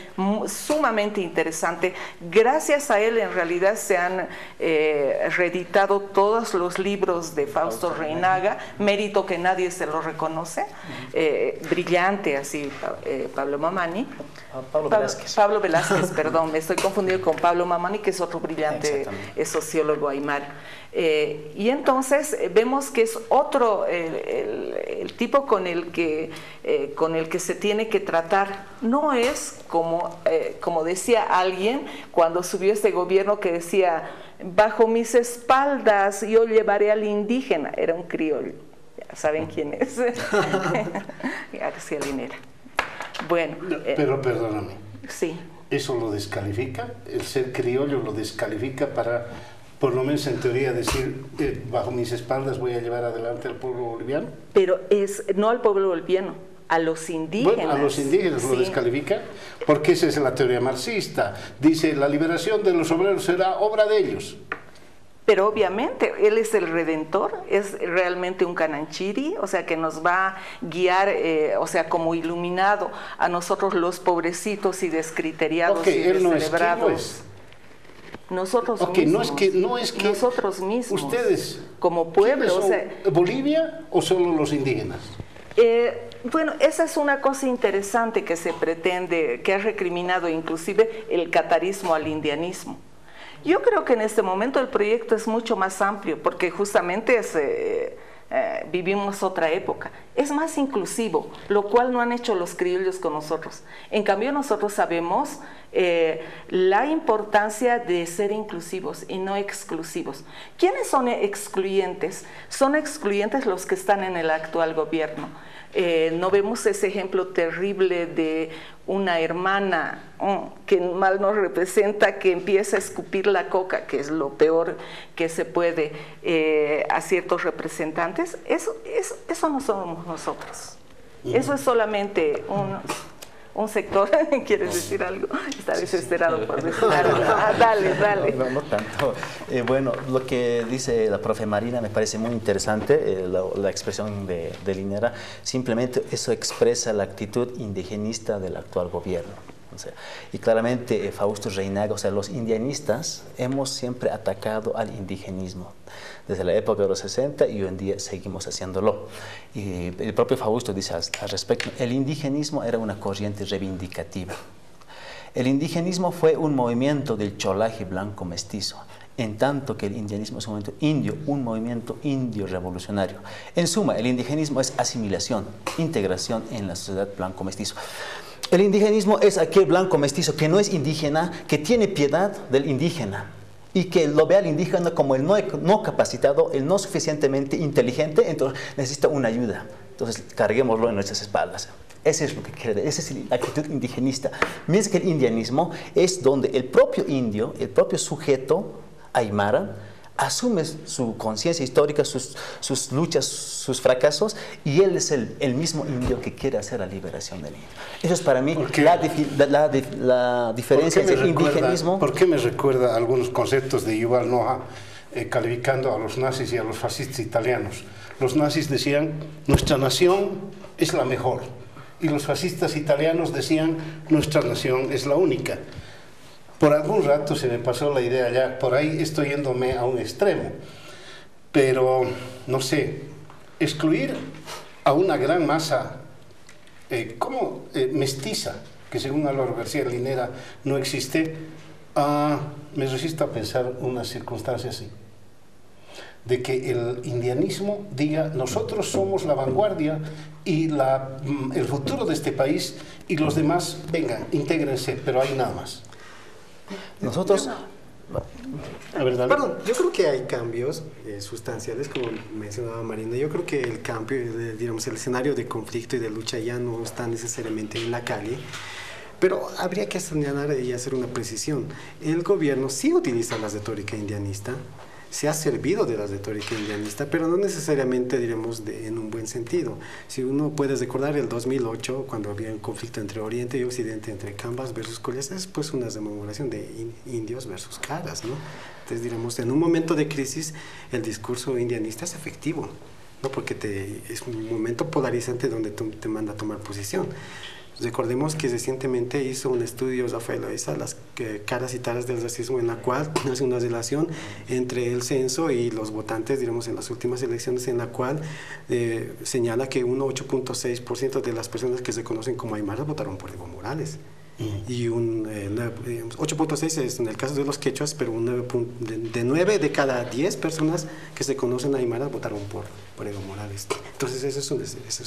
Speaker 3: sumamente interesante. Gracias a él en realidad se han reeditado todos los libros de Fausto Reinaga, mérito que nadie se lo reconoce. Brillante así, Pablo Mamani. Pablo Velázquez, perdón, me estoy confundiendo con Pablo Mamani, que es otro brillante sociólogo aymara. Y entonces vemos que es otro el tipo con el que se tiene que tratar. No es como decía alguien cuando subió este gobierno, que decía: bajo mis espaldas yo llevaré al indígena. Era un criollo, ya saben quién es. García Linera. Bueno,
Speaker 1: pero perdóname,
Speaker 3: sí.
Speaker 1: ¿Eso lo descalifica? ¿El ser criollo lo descalifica para, por lo menos en teoría, decir bajo mis espaldas voy a llevar adelante al pueblo boliviano?
Speaker 3: Pero no al pueblo boliviano, a los indígenas.
Speaker 1: Bueno, a los indígenas lo descalifica, porque esa es la teoría marxista. Dice, la liberación de los obreros será obra de ellos.
Speaker 3: Pero obviamente él es el redentor, es realmente un cananchiri, o sea, que nos va a guiar, o sea, como iluminado a nosotros los pobrecitos y descriteriados y descerebrados. Nosotros mismos.
Speaker 1: No es que
Speaker 3: nosotros mismos.
Speaker 1: Ustedes,
Speaker 3: como pueblo,
Speaker 1: o sea, ¿Bolivia o solo los indígenas?
Speaker 3: Bueno, esa es una cosa interesante que se pretende, que ha recriminado inclusive el catarismo al indianismo. Yo creo que en este momento el proyecto es mucho más amplio, porque justamente vivimos otra época. Es más inclusivo, lo cual no han hecho los criollos con nosotros. En cambio, nosotros sabemos la importancia de ser inclusivos y no exclusivos. ¿Quiénes son excluyentes? Son excluyentes los que están en el actual gobierno. No vemos ese ejemplo terrible de una hermana que mal nos representa, que empieza a escupir la coca, que es lo peor que se puede a ciertos representantes. Eso no somos nosotros. Eso es solamente un sector. ¿Quieres decir algo? Está desesperado por decir algo. Dale.
Speaker 2: No tanto. Bueno, lo que dice la profe Marina me parece muy interesante, la expresión de Linera. Simplemente eso expresa la actitud indigenista del actual gobierno. O sea, y claramente Fausto Reinaga, o sea, los indianistas hemos siempre atacado al indigenismo desde la época de los 60 y hoy en día seguimos haciéndolo. Y el propio Fausto dice al respecto, el indigenismo era una corriente reivindicativa. El indigenismo fue un movimiento del cholaje blanco mestizo, en tanto que el indianismo es un movimiento indio revolucionario. En suma, el indigenismo es asimilación, integración en la sociedad blanco mestizo. El indigenismo es aquel blanco mestizo que no es indígena, que tiene piedad del indígena y que lo ve al indígena como el no capacitado, el no suficientemente inteligente, entonces necesita una ayuda. Entonces carguémoslo en nuestras espaldas. Ese es lo que quiere, esa es la actitud indigenista. Mientras que el indianismo es donde el propio indio, el propio sujeto, aymara, asume su conciencia histórica, sus luchas, sus fracasos, y él es el mismo indio que quiere hacer la liberación del indio. Eso es para mí la diferencia entre el indigenismo.
Speaker 1: ¿Por qué me recuerda algunos conceptos de Yuval Noah calificando a los nazis y a los fascistas italianos? Los nazis decían, nuestra nación es la mejor, y los fascistas italianos decían, nuestra nación es la única. Por algún rato se me pasó la idea ya, por ahí estoy yéndome a un extremo, pero no sé, excluir a una gran masa mestiza, que según Álvaro García Linera no existe, me resisto a pensar una circunstancia así, de que el indianismo diga, nosotros somos la vanguardia y el futuro de este país, y los demás, vengan, intégrense, pero hay nada más.
Speaker 2: Nosotros...
Speaker 1: A ver, dale.
Speaker 4: Perdón, yo creo que hay cambios sustanciales, como mencionaba Marina. Yo creo que el cambio, digamos, el escenario de conflicto y de lucha ya no está necesariamente en la calle, pero habría que señalar y hacer una precisión. El gobierno sí utiliza la retórica indianista, se ha servido de la retórica indianista, pero no necesariamente, diremos, en un buen sentido. Si uno puede recordar el 2008, cuando había un conflicto entre Oriente y Occidente, entre Cambas versus Collas, es pues una rememoración de indios versus caras, ¿no? Entonces, diremos, en un momento de crisis, el discurso indianista es efectivo, ¿no? Porque es un momento polarizante donde te manda a tomar posición. Recordemos que recientemente hizo un estudio Rafael Loaiza, las caras y taras del racismo, en la cual hace una relación entre el censo y los votantes, digamos, en las últimas elecciones, en la cual señala que un 8.6% de las personas que se conocen como aymaras votaron por Evo Morales. Y un 8.6 es en el caso de los quechuas, pero de 9 de cada 10 personas que se conocen aymaras votaron por Evo Morales. Entonces eso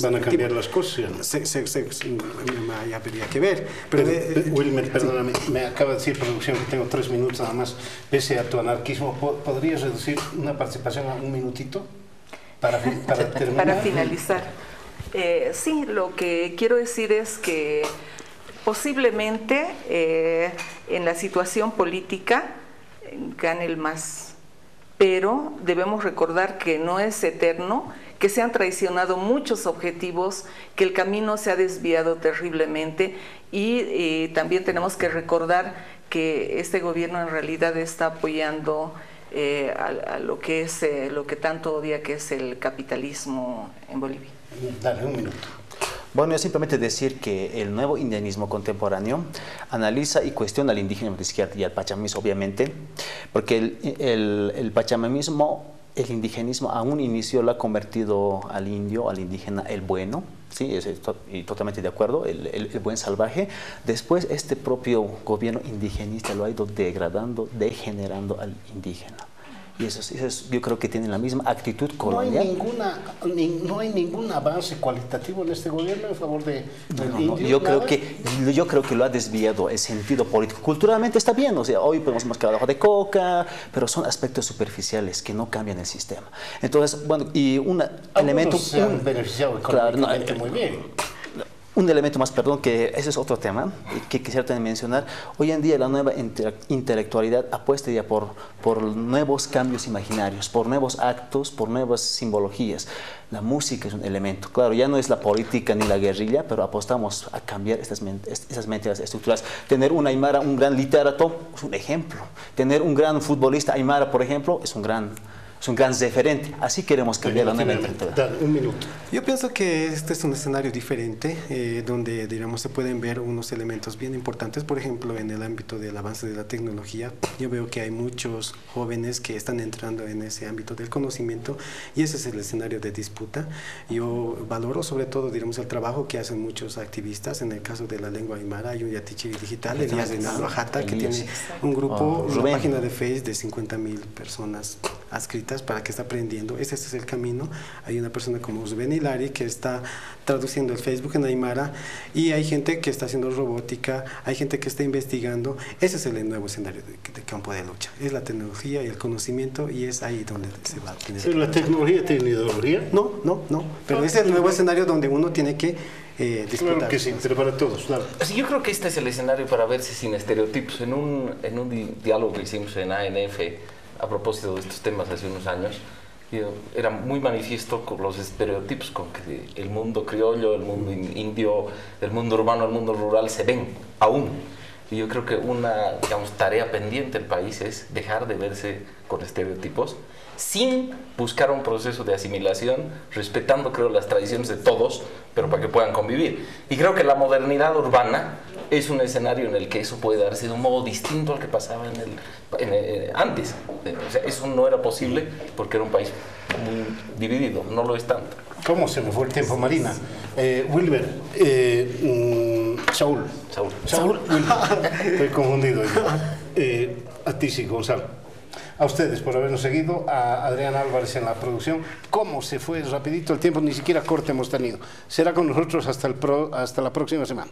Speaker 1: van a cambiar las cosas,
Speaker 4: ya habría que ver. Pero,
Speaker 1: Wilmer, perdóname, me acaba de decir producción que tengo 3 minutos nada más. Pese a tu anarquismo, ¿podrías reducir una participación a un minutito para terminar?
Speaker 3: Para finalizar. Sí, lo que quiero decir es que posiblemente en la situación política gane el más, pero debemos recordar que no es eterno, que se han traicionado muchos objetivos, que el camino se ha desviado terriblemente, y también tenemos que recordar que este gobierno en realidad está apoyando a lo que es lo que tanto odia, que es el capitalismo en Bolivia.
Speaker 1: Dale, un minuto.
Speaker 2: Bueno, yo simplemente decir que el nuevo indianismo contemporáneo analiza y cuestiona al indígena de izquierda y al pachamamismo, obviamente, porque el pachamamismo, el indigenismo, a un inicio lo ha convertido al indio, al indígena, el bueno, sí, y totalmente de acuerdo, el buen salvaje. Después este propio gobierno indigenista lo ha ido degradando, degenerando al indígena. Y eso yo creo que tienen la misma actitud colonial.
Speaker 1: No hay ningún avance cualitativo en este gobierno en favor del indio.
Speaker 2: Yo creo que lo ha desviado el sentido político. Culturalmente está bien, o sea, hoy podemos mezclar abajo de coca, pero son aspectos superficiales que no cambian el sistema. Entonces, bueno, y un elemento...
Speaker 1: se han beneficiado económicamente muy bien.
Speaker 2: Un elemento más, perdón, que ese es otro tema que quisiera también mencionar. Hoy en día la nueva intelectualidad apuesta ya por nuevos cambios imaginarios, por nuevos actos, por nuevas simbologías. La música es un elemento. Claro, ya no es la política ni la guerrilla, pero apostamos a cambiar esas mentiras estructurales. Tener un aymara, un gran literato, es un ejemplo. Tener un gran futbolista aymara, por ejemplo, es un gran referente. Así queremos cambiar la nueva identidad.
Speaker 1: Un minuto.
Speaker 4: Yo pienso que este es un escenario diferente, donde, digamos, se pueden ver unos elementos bien importantes. Por ejemplo, en el ámbito del avance de la tecnología, yo veo que hay muchos jóvenes que están entrando en ese ámbito del conocimiento, y ese es el escenario de disputa. Yo valoro sobre todo, digamos, el trabajo que hacen muchos activistas. En el caso de la lengua aymara hay un Yatichiri Digital, Elías de Nalojata, que tiene un grupo, una página de Facebook de 50.000 personas adscritas para que está aprendiendo. Ese es el camino. Hay una persona como Rubén Hilari que está traduciendo el Facebook en aymara, y hay gente que está haciendo robótica, hay gente que está investigando. Ese es el nuevo escenario de campo de lucha. Es la tecnología y el conocimiento, y es ahí donde se va a tener.
Speaker 1: ¿Sí, la tecnología tiene ideología?
Speaker 4: No, pero es el nuevo escenario donde uno tiene que disputar.
Speaker 1: Claro que sí, pero para todos, claro.
Speaker 5: Yo creo que este es el escenario para verse sin estereotipos. En un diálogo que hicimos en ANF, a propósito de estos temas hace unos años, era muy manifiesto con los estereotipos con que el mundo criollo, el mundo indio, el mundo urbano, el mundo rural se ven aún. Y yo creo que una, digamos, tarea pendiente del país es dejar de verse con estereotipos sin buscar un proceso de asimilación, respetando, creo, las tradiciones de todos, pero para que puedan convivir. Y creo que la modernidad urbana es un escenario en el que eso puede darse de un modo distinto al que pasaba antes. O sea, eso no era posible porque era un país muy dividido, no lo es tanto.
Speaker 1: ¿Cómo se me fue el tiempo, Marina? Wilber, Saúl, Wilber, estoy confundido. A ti sí, Gonzalo. A ustedes por habernos seguido, a Adrián Álvarez en la producción. ¿Cómo se fue rapidito el tiempo? Ni siquiera corte hemos tenido. Será con nosotros hasta la próxima semana.